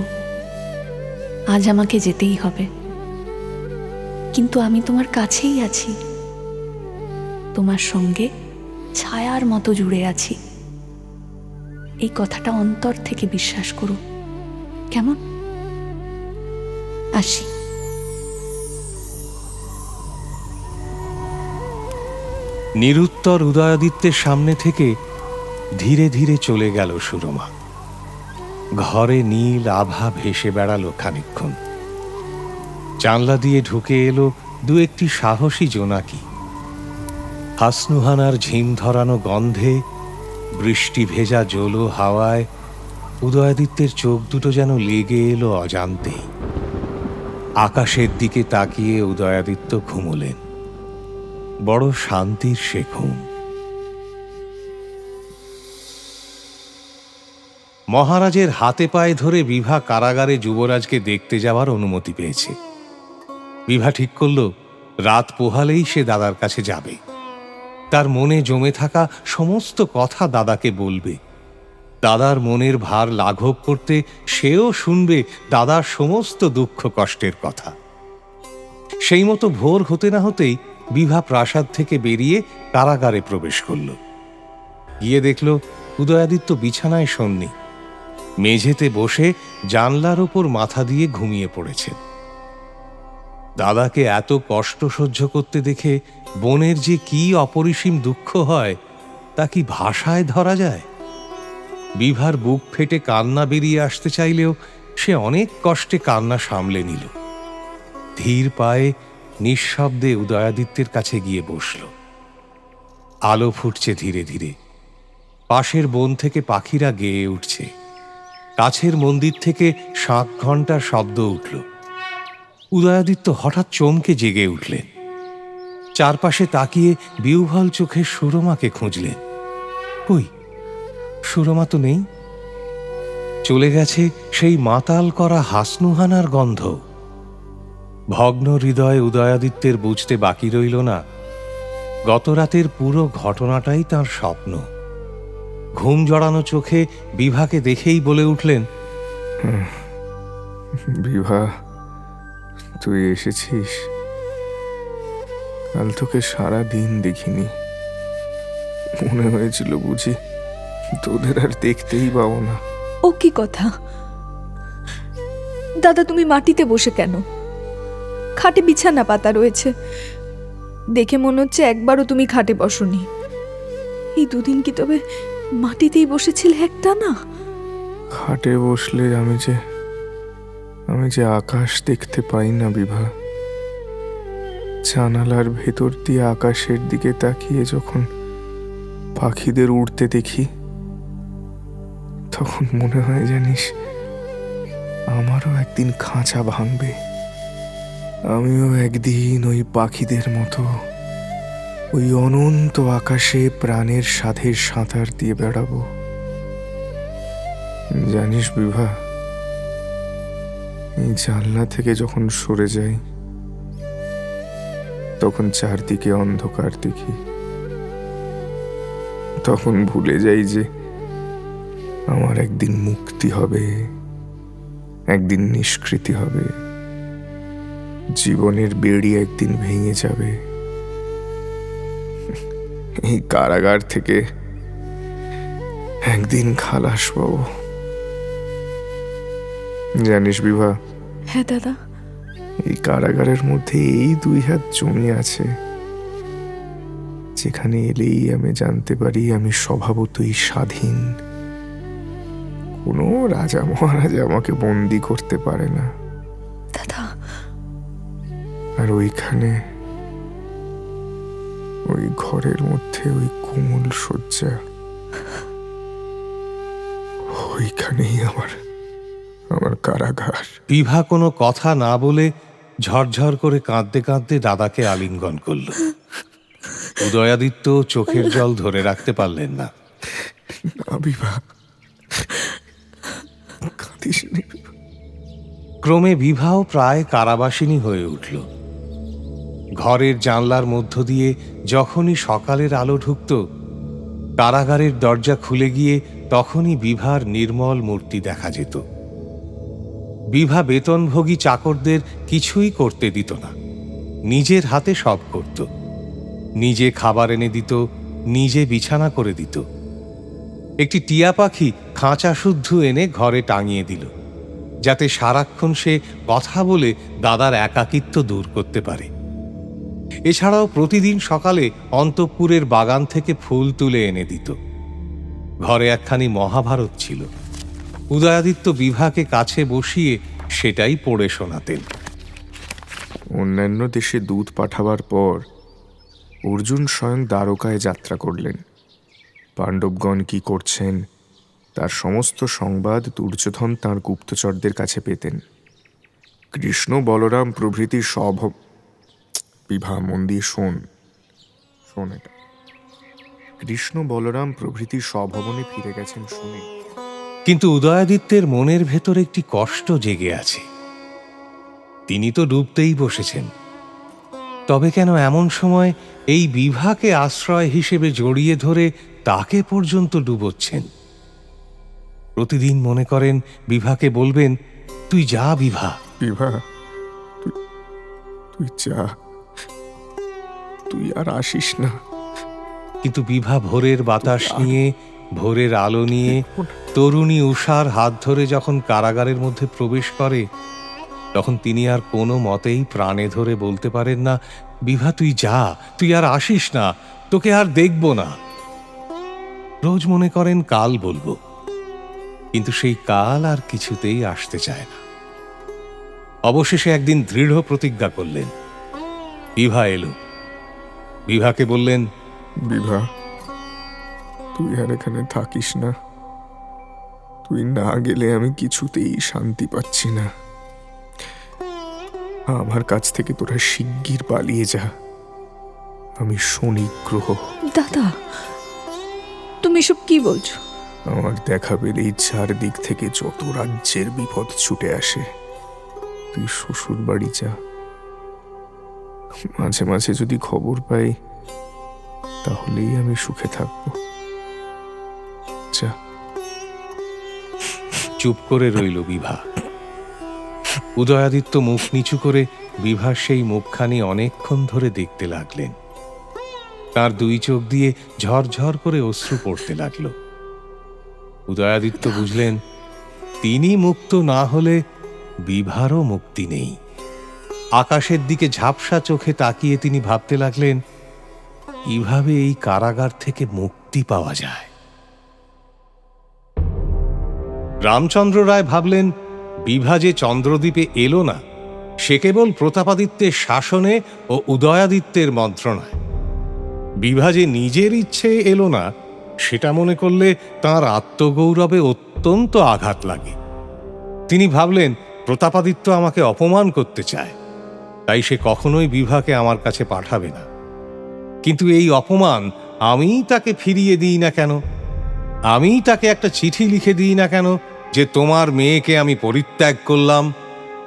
আজ আমাকে যেতেই হবে। কিন্তু আমি তোমার কাছেই আছি, তোমার সঙ্গে ছায়ার মতো জুড়ে আছি। এই কথাটা অন্তর থেকে বিশ্বাস করো, কেমন? আসি। নিরুত্তর উদয়াদিত্যের সামনে থেকে ধীরে ধীরে চলে গেল সুরমা। ঘরে নীল আভা ভেসে বেড়ালো খানিকক্ষণ। জানলা দিয়ে ঢুকে এলো দু একটি সাহসী জোনাকি। হাসনুহানার ঝিম ধরানো গন্ধে, বৃষ্টি ভেজা জলো হাওয়ায় উদয়াদিত্যের চোখ দুটো যেন লেগে এলো অজান্তেই। আকাশের দিকে তাকিয়ে উদয়াদিত্য ঘুমোলেন। বড় শান্তির সে ঘুম। মহারাজের হাতে পায়ে ধরে বিভা কারাগারে যুবরাজকে দেখতে যাওয়ার অনুমতি পেয়েছে। বিভা ঠিক করল রাত পোহালেই সে দাদার কাছে যাবে। তার মনে জমে থাকা সমস্ত কথা দাদাকে বলবে। দাদার মনের ভার লাঘব করতে সেও শুনবে দাদার সমস্ত দুঃখ কষ্টের কথা। সেই মতো ভোর হতে না হতেই বিভা প্রাসাদ থেকে বেরিয়ে কারাগারে প্রবেশ করল। গিয়ে দেখল উদয়াদিত্য বিছানায় শোননি, মেঝেতে বসে জানলার ওপর মাথা দিয়ে ঘুমিয়ে পড়েছেন। দাদাকে এত কষ্ট সহ্য করতে দেখে বোনের যে কি অপরিসীম দুঃখ হয় তা কি ভাষায় ধরা যায়? বিভার বুক ফেটে কান্না বেরিয়ে আসতে চাইলেও সে অনেক কষ্টে কান্না সামলে নিল। ধীর পায়ে নিঃশব্দে উদয়াদিত্যের কাছে গিয়ে বসল। আলো ফুটছে ধীরে ধীরে। পাশের বন থেকে পাখিরা গেয়ে উঠছে। কাছের মন্দির থেকে শাঁখ ঘণ্টার শব্দ উঠল। উদয়াদিত্য হঠাৎ চমকে জেগে উঠলেন। চারপাশে তাকিয়ে বিহ্বল চোখে সুরমাকে খুঁজলেন। কই, সুরমা তো নেই। চলে গেছে সেই মাতাল করা হাসনুহানার গন্ধ। ভগ্ন হৃদয়ে উদয়াদিত্যের বুঝতে বাকি রইল না গত রাতের পুরো ঘটনাটাই তাঁর স্বপ্ন। ঘুম জড়ানো চোখে বিভাকে দেখেই বলে উঠলেন, বিভা, তুই এসেছিস? কাল তোকে সারা দিন দেখিনি। মনে হয়েছিল বুঝি তোদের আর দেখতেই পাবো না। ও কি কথা? দাদা, তুমি মাটিতে বসে কেন? খাটে বিছানা পাতা রয়েছে, দেখে মনে হচ্ছে একবারও তুমি খাটে বসনি। এই দুদিন কি তবে মাটিতেই বসেছিলে একটা না? খাটে বসলে আমি যে আকাশ দেখতে পাই না বিভা। জানালার ভেতর দিয়ে আকাশের দিকে তাকিয়ে যখন পাখিদের উড়তে দেখি, তখন মনে হয় জানিস আমারও একদিন খাঁচা ভাঙবে। আমিও একদিন ওই পাখিদের মতো ওই অনন্ত আকাশে প্রাণের সাথে সাঁতার দিয়ে বেড়াবো। জানিস বিভা, এই জানলা থেকে যখন সরে যাই তখন চারদিকে অন্ধকার দেখি। তখন ভুলে যাই যে আমার একদিন মুক্তি হবে, একদিন নিষ্কৃতি হবে, জীবনের বেড়ি একদিন ভেঙে যাবে। এই কারাগার থেকে একদিন খালাস পাবো। জানিস বিভা? হ্যাঁ দাদা। এই কারাগারের মধ্যে এই 2 হাত জমি আছে, যেখানে এলেই আমি জানতে পারি আমি স্বভাবতই স্বাধীন। কোনো রাজা মহারাজা আমাকে বন্দি করতে পারে না দাদা। আর ওইখানে ওই ঘরের মধ্যে ওই কোমল শয্যা, ওইখানেই আমার কারাগার। বিভা কোনো কথা না বলে ঝরঝর করে কাঁদতে কাঁদতে দাদাকে আলিঙ্গন করল। উদয়াদিত্য চোখের জল ধরে রাখতে পারলেন না। বিভা, কাঁদিস নি বিভা। ক্রমে বিভাও প্রায় কারাবাসিনী হয়ে উঠল। ঘরের জানলার মধ্য দিয়ে যখনই সকালের আলো ঢুকত, কারাগারের দরজা খুলে গিয়ে তখনই বিভার নির্মল মূর্তি দেখা যেত। বিভা বেতনভোগী চাকরদের কিছুই করতে দিত না, নিজের হাতে সব করত। নিজে খাবার এনে দিত, নিজে বিছানা করে দিত। একটি টিয়া পাখি খাঁচা শুদ্ধ এনে ঘরে টাঙিয়ে দিল, যাতে সারাক্ষণ সে কথা বলে দাদার একাকিত্ব দূর করতে পারে। এছাড়াও প্রতিদিন সকালে অন্তঃপুরের বাগান থেকে ফুল তুলে এনে দিত। ঘরে একখানি মহাভারত ছিল। উদয়াদিত্য বিভাকে কাছে বসিয়ে সেটাই পড়ে শোনাতেন। অন্যান্য দেশে দুধ পাঠাবার পর অর্জুন স্বয়ং দ্বারকায় যাত্রা করলেন। পাণ্ডবগণ কি করছেন তার সমস্ত সংবাদ দুর্যোধন তাঁর গুপ্তচরদের কাছে পেতেন। কৃষ্ণ বলরাম প্রভৃতি বিভা, মন দিয়ে শোন এটা। কৃষ্ণ বলরাম প্রভৃতি স্বভবনে ফিরে গেছেন শুনে কিন্তু উদয়াদিত্যের মনের ভেতর একটি কষ্ট জেগে আছে। তিনি তো ডুবতেই বসেছেন, তবে কেন এমন সময় এই বিভাকে আশ্রয় হিসেবে জড়িয়ে ধরে তাকে পর্যন্ত ডুবোচ্ছেন? প্রতিদিন মনে করেন বিভাকে বলবেন, তুই যা বিভা। বিভা, তুই যা, তুই আর আসিস না। কিন্তু বিভা ভোরের বাতাস নিয়ে, ভোরের আলো নিয়ে, তরুণী উষার হাত ধরে যখন কারাগারের মধ্যে প্রবেশ করে, তখন তিনি আর কোনো মতেই প্রাণে ধরে বলতে পারেন না, বিভা তুই যা, তুই আর আসিস না, তোকে আর দেখব না। রোজ মনে করেন কাল বলবো, কিন্তু সেই কাল আর কিছুতেই আসতে চায় না। অবশেষে একদিন দৃঢ় প্রতিজ্ঞা করলেন। বিভা এলো। বিভাকে বললেন, বিভা, তুই আর এখানে থাকিস না। তুই না গেলে আমি কিছুতেই শান্তি পাচ্ছি না। আমার কাছ থেকে তোরা শিগগির পালিয়ে যা। আমি শনিগ্রহ। দাদা, তুমি সব কি বলছো? আমার দেখা পেলেই চারদিক থেকে যত রাজ্যের বিপদ ছুটে আসে। তুই শ্বশুর বাড়ি যা। মাঝে মাঝে যদি খবর পাই তাহলেই আমি সুখে থাকবো। যা। চুপ করে রইল বিভা। উদয়াদিত্য মুখ নিচু করে বিভার সেই মুখখানি অনেকক্ষণ ধরে দেখতে লাগলেন। তার দুই চোখ দিয়ে ঝরঝর করে অশ্রু পড়তে লাগলো। উদয়াদিত্য বুঝলেন, তিনি মুক্ত না হলে বিভারও মুক্তি নেই। আকাশের দিকে ঝাপসা চোখে তাকিয়ে তিনি ভাবতে লাগলেন, কিভাবে এই কারাগার থেকে মুক্তি পাওয়া যায়। রামচন্দ্র রায় ভাবলেন, বিভা যে চন্দ্রদ্বীপে এলো না, সে কেবল প্রতাপাদিত্যের শাসনে ও উদয়াদিত্যের মন্ত্রণায়। বিভা যে নিজের ইচ্ছে এলো না, সেটা মনে করলে তাঁর আত্মগৌরবে অত্যন্ত আঘাত লাগে। তিনি ভাবলেন, প্রতাপাদিত্য আমাকে অপমান করতে চায়, তাই সে কখনোই বিভাকে আমার কাছে পাঠাবে না। কিন্তু এই অপমান আমিই তাকে ফিরিয়ে দিই না কেন? আমিই তাকে একটা চিঠি লিখে দিই না কেন যে তোমার মেয়েকে আমি পরিত্যাগ করলাম,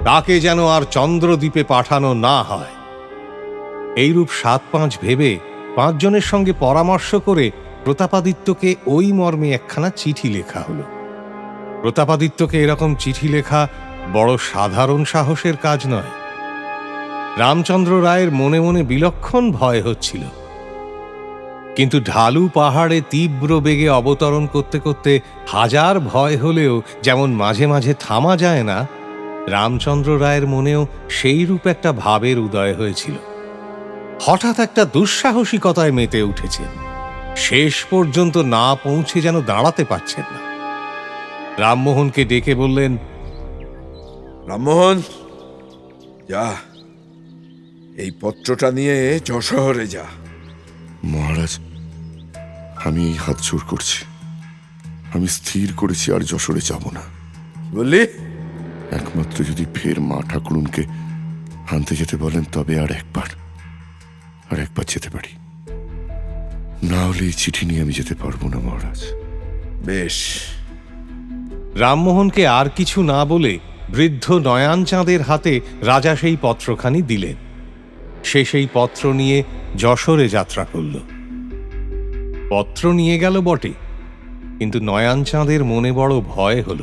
তাকে যেন আর চন্দ্রদ্বীপে পাঠানো না হয়। এইরূপ 7-5 ভেবে 5 জনের সঙ্গে পরামর্শ করে প্রতাপাদিত্যকে ওই মর্মে একখানা চিঠি লেখা হলো। প্রতাপাদিত্যকে এরকম চিঠি লেখা বড় সাধারণ সাহসের কাজ নয়। রামচন্দ্র রায়ের মনে মনে বিলক্ষণ ভয় হচ্ছিল। কিন্তু ঢালু পাহাড়ে তীব্র বেগে অবতরণ করতে করতে হাজার ভয় হলেও যেমন মাঝে মাঝে থামা যায় না, রামচন্দ্র রায়ের মনেও সেই রূপ একটা ভাবের উদয় হয়েছিল। হঠাৎ একটা দুঃসাহসিকতায় মেতে উঠেছেন। শেষ পর্যন্ত না পৌঁছে যেন দাঁড়াতে পারছেন না। রামমোহনকে ডেকে বললেন, রামমোহন, যা, এই পত্রটা নিয়ে যশোহরে যা। মহারাজ, আমি এই হাত জোর করছি। আমি স্থির করেছি আর যশোরে যাব না। বললি? একমাত্র যদি ফের মা ঠাকুরুনকে আনতে যেতে বলেন, তবে আর একবার যেতে পারি। না হলে এই চিঠি নিয়ে আমি যেতে পারবো না মহারাজ। বেশ। রামমোহনকে আর কিছু না বলে বৃদ্ধ নয়ান চাঁদের হাতে রাজা সেই পত্রখানি দিলেন। সে সেই পত্র নিয়ে যশোরে যাত্রা করল। পত্র নিয়ে গেল বটে, কিন্তু নয়ান চাঁদের মনে বড় ভয় হল।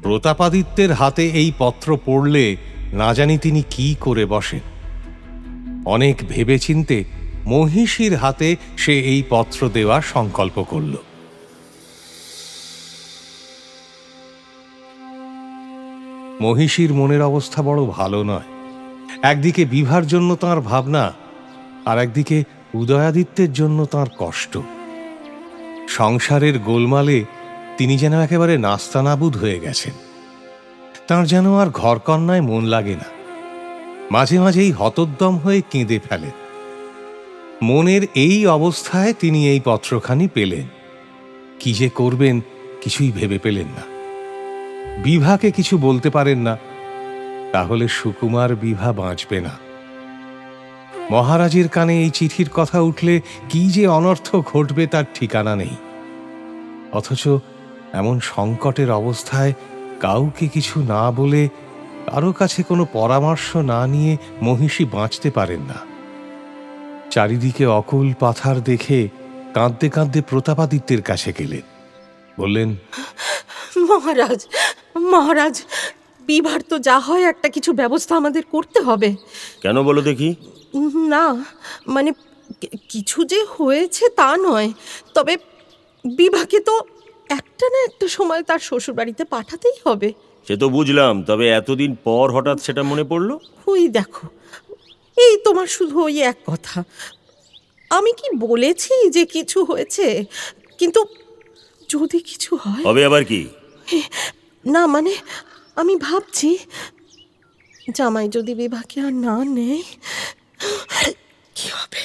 প্রতাপাদিত্যের হাতে এই পত্র পড়লে না জানি তিনি কি করে বসেন। অনেক ভেবেচিন্তে মহিষীর হাতে সে এই পত্র দেওয়ার সংকল্প করল। মহিষীর মনের অবস্থা বড় ভালো নয়। একদিকে বিভার জন্য তাঁর ভাবনা, আর একদিকে উদয়াদিত্যের জন্য তাঁর কষ্ট। সংসারের গোলমালে তিনি যেন একেবারে নাস্তানাবুদ হয়ে গেছেন। তাঁর যেন আর ঘরকন্যায় মন লাগে না। মাঝে মাঝেই হতোদ্যম হয়ে কেঁদে ফেলেন। মনের এই অবস্থায় তিনি এই পত্রখানি পেলেন। কি যে করবেন কিছুই ভেবে পেলেন না। বিভাকে কিছু বলতে পারেন না, তাহলে সুকুমার বিভা বাঁচবে না। মহারাজের কানে এই চিঠির কথা উঠলে কি যে অনর্থ ঘটবে তার ঠিকানা নেই। অথচ এমন সংকটের অবস্থায় কাউকে কিছু না বলে, কারো কাছে কোনো পরামর্শ না নিয়ে মহিষী বাঁচতে পারেন না। চারিদিকে অকুল পাথার দেখে কাঁদতে কাঁদতে প্রতাপাদিত্যের কাছে গেলেন। বললেন, মহারাজ, মহারাজ, বিভার তো যা হয় একটা কিছু ব্যবস্থা আমাদের করতে হবে। কেন বলো দেখি? না মানে কিছু যে হয়েছে তা নয়, তবে বিভাকে তো একটা না একটা সময় তার শ্বশুর বাড়িতে পাঠাতেই হবে। সে তো বুঝলাম, তবে এতদিন পর হঠাৎ সেটা মনে পড়লো। ওই দেখো, এই তোমার শুধু ওই এক কথা। আমি কি বলেছি যে কিছু হয়েছে? কিন্তু যদি কিছু হয় হবে আবার কি? না মানে আমি ভাবছি জামাই যদি বিভাকে আর না নেয়, কি হবে,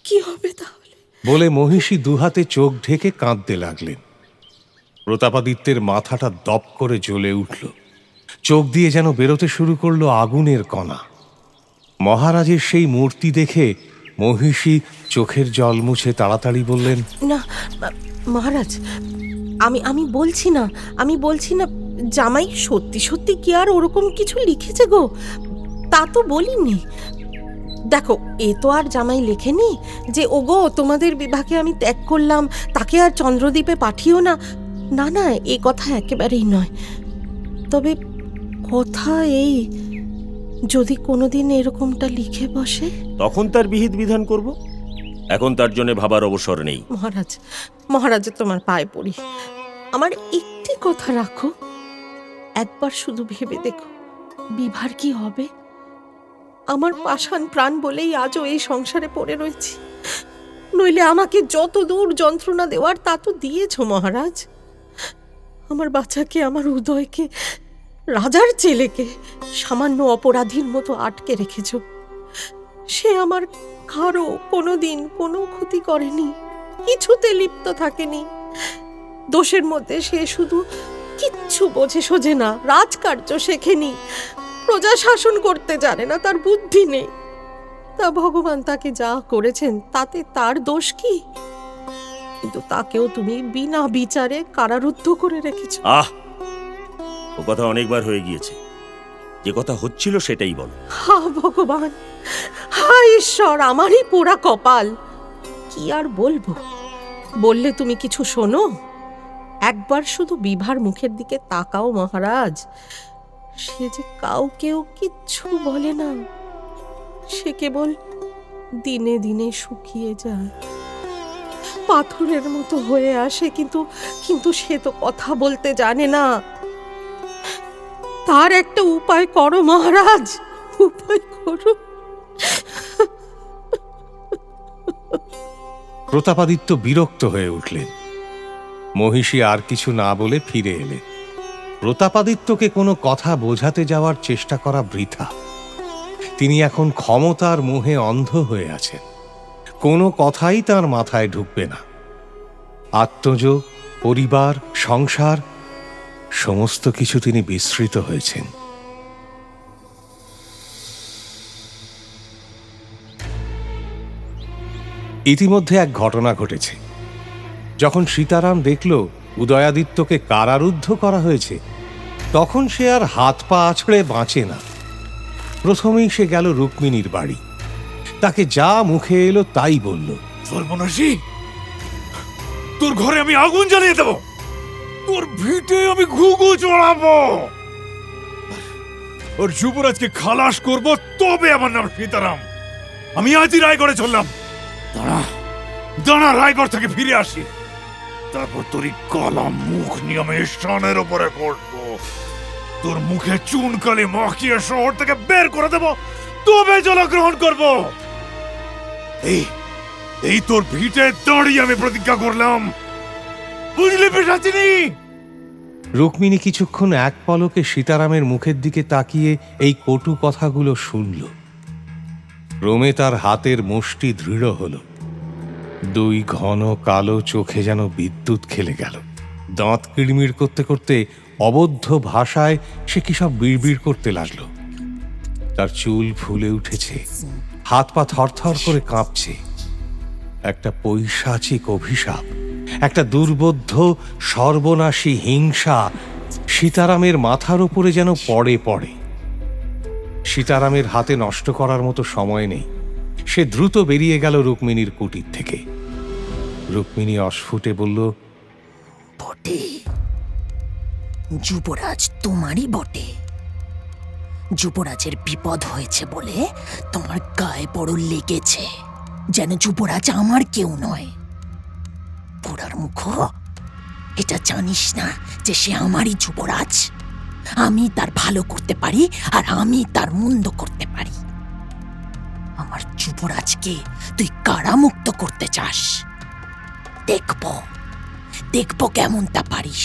কি হবে তাহলে? বলে মহিষী দুহাতে চোখ ঢেকে কাঁদতে লাগলেন। প্রতাপাদিত্যের মাথাটা দপ করে জ্বলে উঠল। চোখ দিয়ে যেন বেরোতে শুরু করলো আগুনের কণা। মহারাজের সেই মূর্তি দেখে মহিষী চোখের জল মুছে তাড়াতাড়ি বললেন, না মহারাজ, আমি বলছি না, আমি বলছি না জামাই সত্যি সত্যি কি আর ওরকম কিছু লিখেছে গো, তা তো বলিনি। দেখো, এ তো আর জামাই লেখেনি যে ওগো তোমাদের বিভাগে আমি ত্যাগ করলাম, তাকে আর চন্দ্রদ্বীপে পাঠিও না। না না, এ কথা একেবারেই নয়। তবে কথা এই, যদি কোনোদিন এরকমটা লিখে বসে, তখন তার বিহিত বিধান করব। এখন তার জন্য ভাবার অবসর নেই। মহারাজ, মহারাজ তোমার পায়ে পড়ি, আমার একটি কথা রাখো। একবার শুধু ভেবে দেখো বিভার কি হবে। আমার পাষাণ প্রাণ বলেই আজও এই সংসারে পড়ে রয়েছি, নইলে আমাকে যত দূর যন্ত্রণা দেওয়ার তা তো দিয়েছ মহারাজ। আমার বাচ্চাকে, আমার উদয়কে, রাজার ছেলেকে সামান্য অপরাধীর মতো আটকে রেখেছ। সে আমার কারো কোনোদিন কোনো ক্ষতি করেনি, কিছুতে লিপ্ত থাকেনি। দোষের মধ্যে সে শুধু কিচ্ছু বোঝে সোঝে না, রাজকার্য শেখেনি, প্রজা শাসন করতে জানে না, তার বুদ্ধি নেই। তা ভগবান তাকে যা করেছেন তাতে তার দোষ কি? কিন্তু তাকেও তুমি বিনা বিচারে কারারুদ্ধ করে রেখেছ। ও কথা অনেকবার হয়ে গিয়েছে, যে কথা হচ্ছিল সেটাই বলো। হা ভগবান, হা ঈশ্বর, আমারই পোড়া কপাল। কি আর বলবো? বললে তুমি কিছু শোনো? একবার শুধু বিভার মুখের দিকে তাকাও মহারাজ। সে যে কাউকেও কিচ্ছু বলে না, সে কেবল দিনে দিনে শুকিয়ে যায়, পাথরের মতো হয়ে আসে। কিন্তু সে তো কথা বলতে জানে না। তার একটা উপায় করো মহারাজ, উপায় করো। প্রতাপাদিত্য বিরক্ত হয়ে উঠলেন। মহিষী আর কিছু না বলে ফিরে এলেন। প্রতাপাদিত্যকে কোনো কথা বোঝাতে যাওয়ার চেষ্টা করা বৃথা। তিনি এখন ক্ষমতার মোহে অন্ধ হয়ে আছেন। কোনো কথাই তার মাথায় ঢুকবে না। আত্মজ, পরিবার, সংসার সমস্ত কিছু তিনি বিস্মৃত হয়েছেন। ইতিমধ্যে এক ঘটনা ঘটেছে। যখন সীতারাম দেখল উদয়াদিত্যকে কারারুদ্ধ করা হয়েছে, তখন সে আর হাত পা আছড়ে বাঁচে না। প্রথমেই সে গেল রুক্মিণীর বাড়ি, তাকে যা মুখে এলো তাই বলল। সর্বনাশী, তোর ঘরে আমি আগুন জ্বালিয়ে দেব, তোর ভিটে আমি ঘুঘু চড়াবো, ওর যুবরাজকে খালাস করব, তবে আমার নাম সীতারাম। আমি আজই রায়গড়ে চললাম। দাঁড়া দাঁড়া, রায়গড় থেকে ফিরে আসি, তারপর তোর কালা মুখ নিয়ে আমি স্থানের উপরে পড়বো, তোর মুখে চুন কালি মাখিয়ে শহর থেকে বের করে দেব, তবে জলগ্রহণ করব। এই তোর ভিটে দাঁড়িয়ে আমি প্রতিজ্ঞা করলাম, বুঝলি পিশাচিনী? রুক্মিণী কিছুক্ষণ এক পলকে সীতারামের মুখের দিকে তাকিয়ে এই কটু কথাগুলো শুনল। ক্রমে তার হাতের মুষ্টি দৃঢ় হল, দুই ঘন কালো চোখে যেন বিদ্যুৎ খেলে গেল। দাঁত কিড়মিড় করতে করতে অবদ্ধ ভাষায় সে কি সব বিড়বিড় করতে লাগলো। তার চুল ফুলে উঠেছে, হাত পা থরথর করে কাঁপছে। একটা পৈশাচিক অভিশাপ, একটা দুর্বোধ্য সর্বনাশী হিংসা সীতারামের মাথার উপরে যেন পড়ে পড়ে। সীতারামের হাতে নষ্ট করার মতো সময় নেই। সে দ্রুত বেরিয়ে গেল রুক্মিণীর কুটির থেকে। রুক্মিণী অস্ফুটে বলল, বটে, যুবরাজ তোমারই বটে। যুবরাজের বিপদ হয়েছে বলে তোমার গায়ে বড় লেগেছে, যেন যুবরাজ আমার কেউ নয়। পোড়ার মুখ, এটা জানিস না যে সে আমারই যুবরাজ? আমি তার ভালো করতে পারি আর আমি তার মন্দ করতে পারি। আমার যুবরাজকে তুই কারামুক্ত করতে চাস? দেখব কেমন তা পারিস।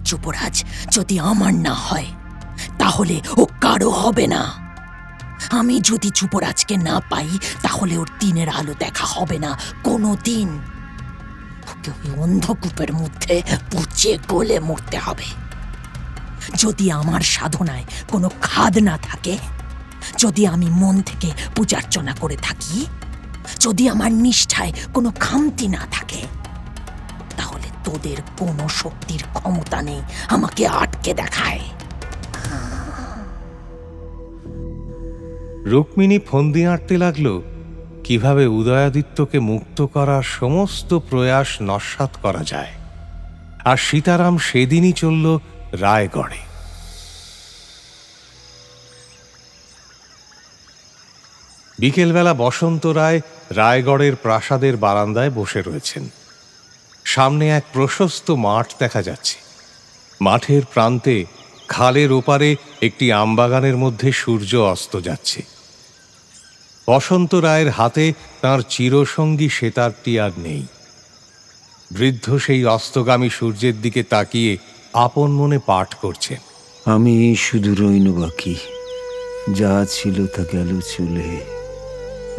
যুবরাজ যদি আমার না হয় তাহলে ও কারো হবে না। আমি যদি যুবরাজকে না পাই তাহলে ওর দিনের আলো দেখা হবে না কোনো দিন। ওকে ওই অন্ধকূপের মধ্যে পচে গলে মরতে হবে। যদি আমার সাধনায় কোনো খাদ না থাকে, যদি আমি মন থেকে পূজার্চনা করে থাকি, যদি আমার নিষ্ঠায় কোনো খামতি না থাকে, তাহলে তোদের কোনো শক্তির ক্ষমতা নেই আমাকে আটকে দেখায়। রুক্মিণী ফন্দি আঁটতে লাগলো কিভাবে উদয়াদিত্যকে মুক্ত করার সমস্ত প্রয়াস নস্যাৎ করা যায়। আর সীতারাম সেদিনই চলল রায়গড়ে। বিকেলবেলা বসন্ত রায় রায়গড়ের প্রাসাদের বারান্দায় বসে রয়েছেন। সামনে এক প্রশস্ত মাঠ দেখা যাচ্ছে। মাঠের প্রান্তে খালের ওপারে একটি আমবাগানের মধ্যে সূর্য অস্ত যাচ্ছে। বসন্ত রায়ের হাতে তাঁর চিরসঙ্গী সেতারটি আর নেই। বৃদ্ধ সেই অস্তগামী সূর্যের দিকে তাকিয়ে আপন মনে পাঠ করছেন। আমি শুধু রইনু বাকি, যা ছিল তা গেল চলে,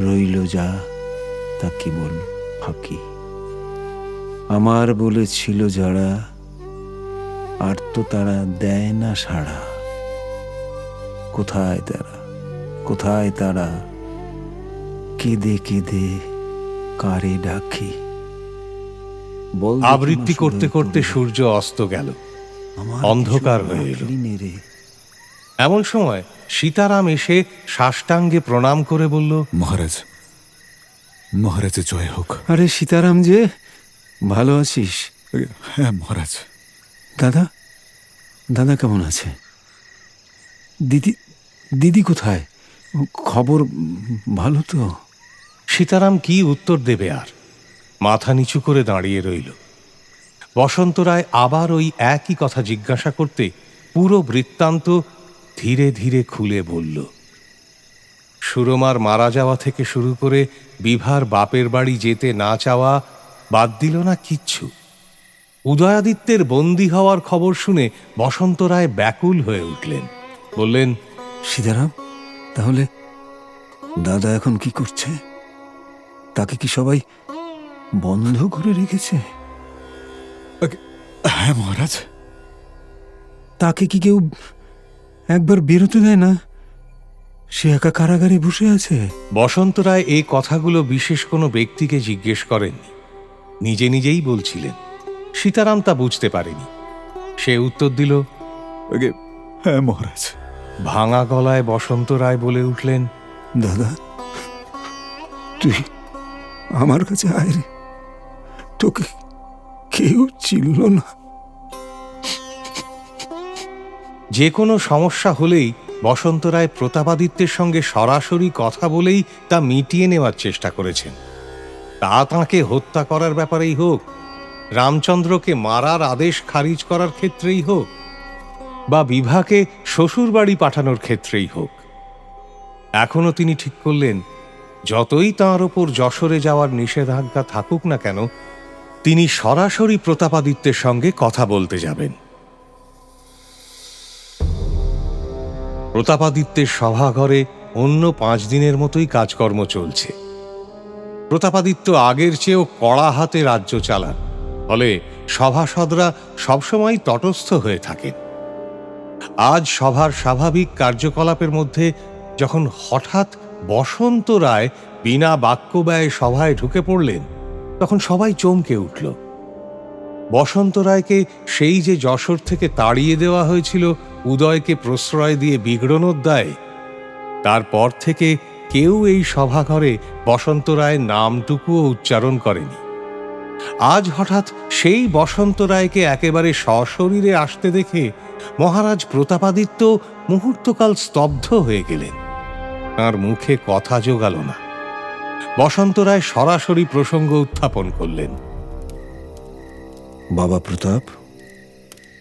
রইল যা তা কেবল ফাঁকি। আমার বলেছিল যারা, আর তো তারা দেয় না সাড়া। কোথায় তারা, কোথায় তারা, কেঁদে কেঁদে কারে ডাকি। আবৃত্তি করতে করতে সূর্য অস্ত গেল, অন্ধকার হয়ে এল। এমন সময় সীতারাম এসে সাষ্টাঙ্গে প্রণাম করে বলল, মহারাজ, মহারাজের জয় হোক। আরে সীতারাম যে, ভালো আছিস? হ্যাঁ মহারাজ। দাদা, দাদা কেমন আছে? দিদি, দিদি কোথায়? খবর ভালো তো? সীতারাম কি উত্তর দেবে আর, মাথা নিচু করে দাঁড়িয়ে রইল। বসন্ত রায় আবার ওই একই কথা জিজ্ঞাসা করতে পুরো বৃত্তান্ত ধীরে ধীরে খুলে বলল। সুরমার মারা যাওয়া থেকে শুরু করে বিভার বাপের বাড়ি যেতে না চাওয়া বাদ দিল না কিচ্ছু। উদয়াদিত্যের বন্দী হওয়ার খবর শুনে বসন্ত রায় ব্যাকুল হয়ে উঠলেন। বললেন, সীতারাম, তাহলে দাদা এখন কি করছে? তাকে কি সবাই বন্ধ করে রেখেছে? হ্যাঁ মহারাজ। তাকে কি কেউ একবার বেরোতে দেয় না? সে একা কারাগারে বসে আছে। বসন্ত রায় এই কথাগুলো বিশেষ কোনো ব্যক্তিকে জিজ্ঞেস করেননি, নিজে নিজেই বলছিলেন। সীতারাম তা বুঝতে পারেনি। সে উত্তর দিল, হ্যাঁ মহারাজ। ভাঙা গলায় বসন্ত রায় বলে উঠলেন, দাদা তুই আমার কাছে আয় রে, তোকে কেউ চিনল না। যে কোনো সমস্যা হলেই বসন্ত রায় প্রতাপাদিত্যের সঙ্গে সরাসরি কথা বলেই তা মিটিয়ে নেওয়ার চেষ্টা করেছেন। তা তাঁকে হত্যা করার ব্যাপারেই হোক, রামচন্দ্রকে মারার আদেশ খারিজ করার ক্ষেত্রেই হোক, বা বিভাকে শ্বশুরবাড়ি পাঠানোর ক্ষেত্রেই হোক। এখনো তিনি ঠিক করলেন, যতই তাঁর ওপর যশোরে যাওয়ার নিষেধাজ্ঞা থাকুক না কেন, তিনি সরাসরি প্রতাপাদিত্যের সঙ্গে কথা বলতে যাবেন। প্রতাপাদিত্যের সভাঘরে অন্য 5 দিনের মতোই কাজকর্ম চলছে। প্রতাপাদিত্য আগের চেয়েও কড়া হাতে রাজ্য চালান, ফলে সভাসদরা সবসময় তটস্থ হয়ে থাকেন। আজ সভার স্বাভাবিক কার্যকলাপের মধ্যে যখন হঠাৎ বসন্ত রায় বিনা বাক্যব্যয়ে সভায় ঢুকে পড়লেন, তখন সবাই চমকে উঠল। বসন্ত রায়কে সেই যে যশোর থেকে তাড়িয়ে দেওয়া হয়েছিল উদয়কে প্রশ্রয় দিয়ে বিগড়নোর দায়ে, তারপর থেকে কেউ এই সভাঘরে বসন্ত রায়ের নামটুকুও উচ্চারণ করেনি। আজ হঠাৎ সেই বসন্ত রায়কে একেবারে সশরীরে আসতে দেখে মহারাজ প্রতাপাদিত্য মুহূর্তকাল স্তব্ধ হয়ে গেলেন। তাঁর মুখে কথা জোগাল না। বসন্ত রায় সরাসরি প্রসঙ্গ উত্থাপন করলেন। বাবা প্রতাপ,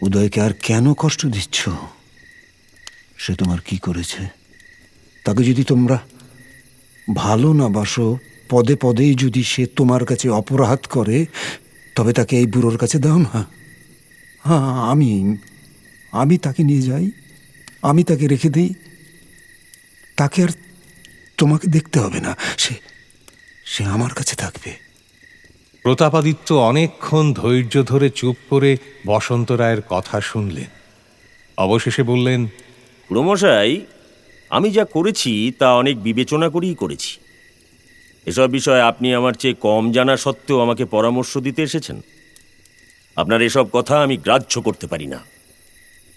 উদয়কে আর কেন কষ্ট দিচ্ছ? সে তোমার কি করেছে? তাকে যদি তোমরা ভালো না বাসো, পদে পদেই যদি সে তোমার কাছে অপরাধ করে, তবে তাকে এই বুড়োর কাছে দাও না। হ্যাঁ, আমি তাকে নিয়ে যাই, আমি তাকে রেখে দিই, তাকে আর তোমাকে দেখতে হবে না, সে আমার কাছে থাকবে। প্রতাপাদিত্য অনেকক্ষণ ধৈর্য ধরে চুপ করে বসন্ত রায়ের কথা শুনলেন। অবশেষে বললেন, খুড়োমশাই, আমি যা করেছি তা অনেক বিবেচনা করেই করেছি। এসব বিষয়ে আপনি আমার চেয়ে কম জানা সত্ত্বেও আমাকে পরামর্শ দিতে এসেছেন। আপনার এসব কথা আমি গ্রাহ্য করতে পারি না।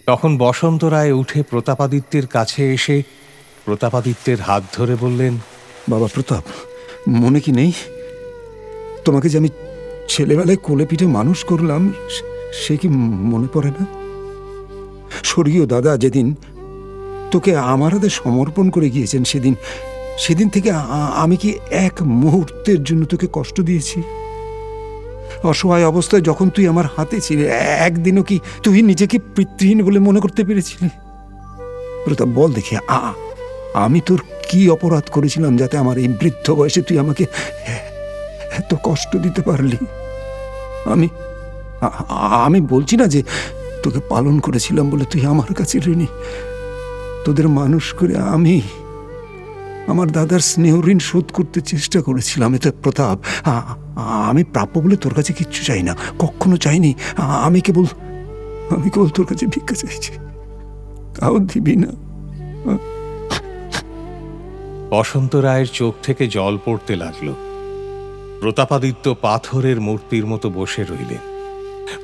তখন বসন্ত রায় উঠে প্রতাপাদিত্যের কাছে এসে প্রতাপাদিত্যের হাত ধরে বললেন, বাবা প্রতাপ, মনে কি নেই তোমাকে যে আমি ছেলেবেলায় কোলে পিঠে মানুষ করলাম, সে কি মনে পড়ে না? স্বর্গীয় দাদা যেদিন তোকে আমার হাতে সমর্পণ করে গিয়েছেন, সেদিন থেকে আমি কি এক মুহূর্তের জন্য তোকে কষ্ট দিয়েছি? অসহায় অবস্থায় যখন তুই আমার হাতে ছিলে, একদিনও কি তুই নিজেকে পিতৃহীন বলে মনে করতে পেরেছিলি? প্রতাপ, বল দেখি, আমি তোর কি অপরাধ করেছিলাম যাতে আমার এই বৃদ্ধ বয়সে তুই আমাকে এত কষ্ট দিতে পারলি? আমি বলছি না যে তোকে পালন করেছিলাম বলে তুই আমার কাছে ঋণী। তোদের মানুষ করে আমি আমার দাদার স্নেহ ঋণ শোধ করতে চেষ্টা করেছিলাম। এতে প্রতাপ, আমি প্রাপ্য বলে তোর কাছে কিচ্ছু চাই না, কখনো চাইনি। আমি কেবল তোর কাছে ভিক্ষা চাইছি, তাও দিবি না। বসন্ত রায়ের চোখ থেকে জল পড়তে লাগল। প্রতাপাদিত্য পাথরের মূর্তির মতো বসে রইলেন।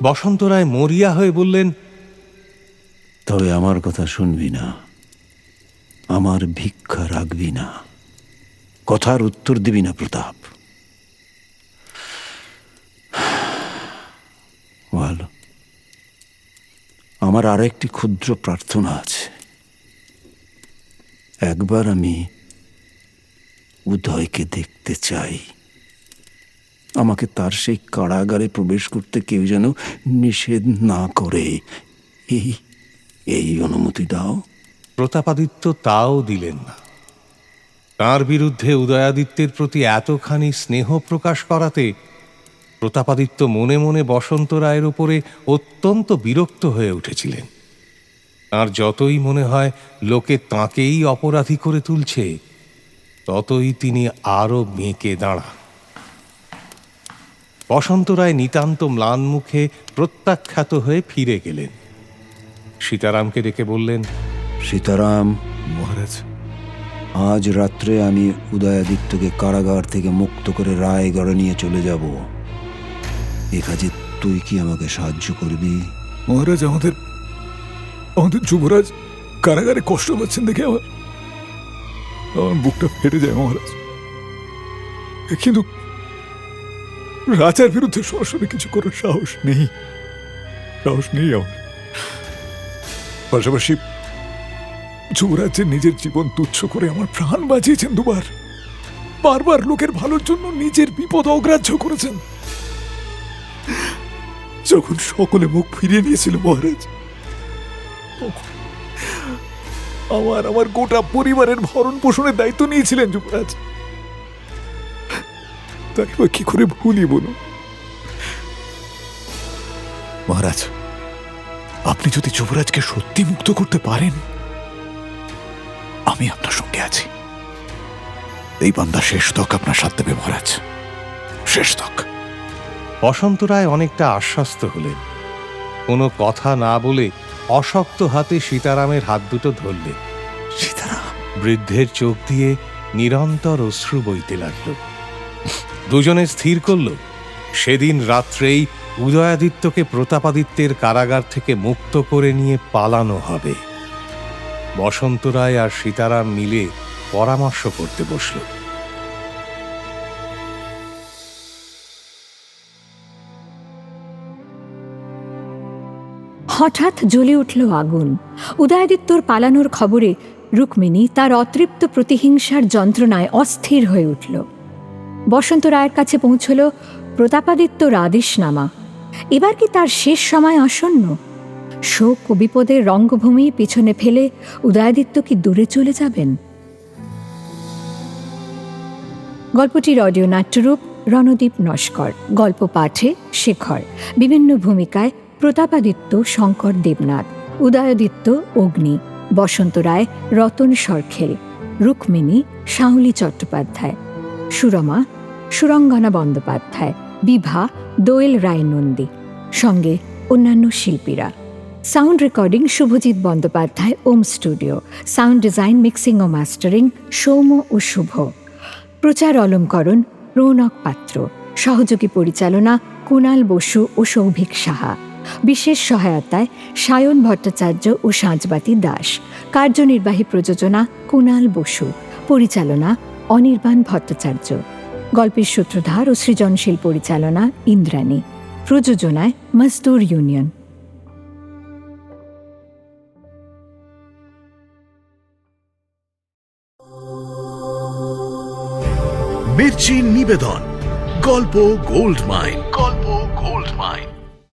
বসন্ত রায় মরিয়া হয়ে বললেন, তবে আমার কথা শুনবি না, আমার ভিক্ষা রাখবি না, কথার উত্তর দিবি না প্রতাপ। ভালো, আমার আর একটি ক্ষুদ্র প্রার্থনা আছে। একবার আমি উদয়কে দেখতে চাই। আমাকে তার সেই কারাগারে প্রবেশ করতে কেউ যেন নিষেধ না করে, এই অনুমতি দাও। প্রতাপাদিত্য তাও দিলেন না। তাঁর বিরুদ্ধে উদয়াদিত্যের প্রতি এতখানি স্নেহ প্রকাশ করাতে প্রতাপাদিত্য মনে মনে বসন্ত রায়ের উপরে অত্যন্ত বিরক্ত হয়ে উঠেছিলেন। তাঁর যতই মনে হয় লোকে তাঁকেই অপরাধী করে তুলছে, ততই তিনি আরো বেঁকে দাঁড়ান। বসন্ত রায় নিতান্ত ম্লান মুখে প্রত্যাখ্যাত হয়ে ফিরে গেলেন। সীতারামকে ডেকে বললেন, সীতারাম মহারাজ, আজ রাত্রে আমি উদয়াদিত্যকে কারাগার থেকে মুক্ত করে রায়গড়ে নিয়ে চলে যাব। এ কাজে তুই কি আমাকে সাহায্য করবি? মহারাজ, আমাদের আমাদের যুবরাজ কারাগারে কষ্ট পাচ্ছেন দেখে আমার বুকটা ফেটে যায় মহারাজ। কিন্তু রাজার বিরুদ্ধে সরাসরি কিছু করার সাহস নেই আমার। পাশাপাশি যুবরাজের নিজের জীবন তুচ্ছ করে আমার প্রাণ বাঁচিয়েছেন দুবার, বারবার লোকের ভালোর জন্য নিজের বিপদ অগ্রাহ্য করেছেন। যখন সকলে মুখ ফিরিয়ে নিয়েছিল মহারাজ, আমার গোটা পরিবারের ভরণ পোষণের দায়িত্ব নিয়েছিলেন যুবরাজ। তাকে বা কি করে ভুলি বলুন মহারাজ? আপনি যদি যুবরাজকে সত্যি মুক্ত করতে পারেন, আমি আপনার সঙ্গে আছি। এই বান্দা শেষ তক আপনার সাথ দেবে মহারাজ, শেষ তক। বসন্ত রায় অনেকটা আশ্বস্ত হলেন। কোনো কথা না বলে অশক্ত হাতে সীতারামের হাত দুটো ধরলেন। সীতারাম, বৃদ্ধের চোখ দিয়ে নিরন্তর অশ্রু বইতে লাগল। দুজনে স্থির করল সেদিন রাত্রেই উদয়াদিত্যকে প্রতাপাদিত্যের কারাগার থেকে মুক্ত করে নিয়ে পালানো হবে। বসন্ত রায় আর সীতারাম মিলে পরামর্শ করতে বসল। হঠাৎ জ্বলে উঠল আগুন। উদয়াদিত্যর পালানোর খবরে রুক্মিণী তার অতৃপ্ত প্রতিহিংসার যন্ত্রণায় অস্থির হয়ে উঠল। বসন্ত রায়ের কাছে পৌঁছল প্রতাপাদিত্যর আদেশনামা। এবার কি তার শেষ সময় আসন্ন? শোক ও বিপদের রঙ্গভূমি পিছনে ফেলে উদয়াদিত্য কি দূরে চলে যাবেন? গল্পটির অডিও নাট্যরূপ রণদীপ নস্কর, গল্প পাঠে শেখর, বিভিন্ন ভূমিকায় প্রতাপাদিত্য শঙ্কর দেবনাথ, উদয়াদিত্য অগ্নি, বসন্ত রায় রতন সরখেল, রুক্মিণী শাহুলী চট্টোপাধ্যায়, সুরমা সুরঙ্গনা বন্দ্যোপাধ্যায়, বিভা দোয়েল রায় নন্দী, সঙ্গে অন্যান্য শিল্পীরা। সাউন্ড রেকর্ডিং শুভজিৎ বন্দ্যোপাধ্যায়, ওম স্টুডিও। সাউন্ড ডিজাইন, মিক্সিং ও মাস্টারিং সৌম ও শুভ। প্রচার অলঙ্করণ রৌনক পাত্র। সহযোগী পরিচালনা কুণাল বসু ও সৌভিক সাহা। বিশেষ সহায়তায় সায়ন ভট্টাচার্য ও সাঁজবাতি দাস। কার্যনির্বাহী প্রযোজনা কুণাল বসু। পরিচালনা অনির্বাণ ভট্টাচার্য। গল্পের সূত্রধার ও সৃজনশীল পরিচালনা ইন্দ্রাণী। প্রযোজনায় মজদুর ইউনিয়ন। মির্চি নিবেদন গল্প গোল্ড মাইন।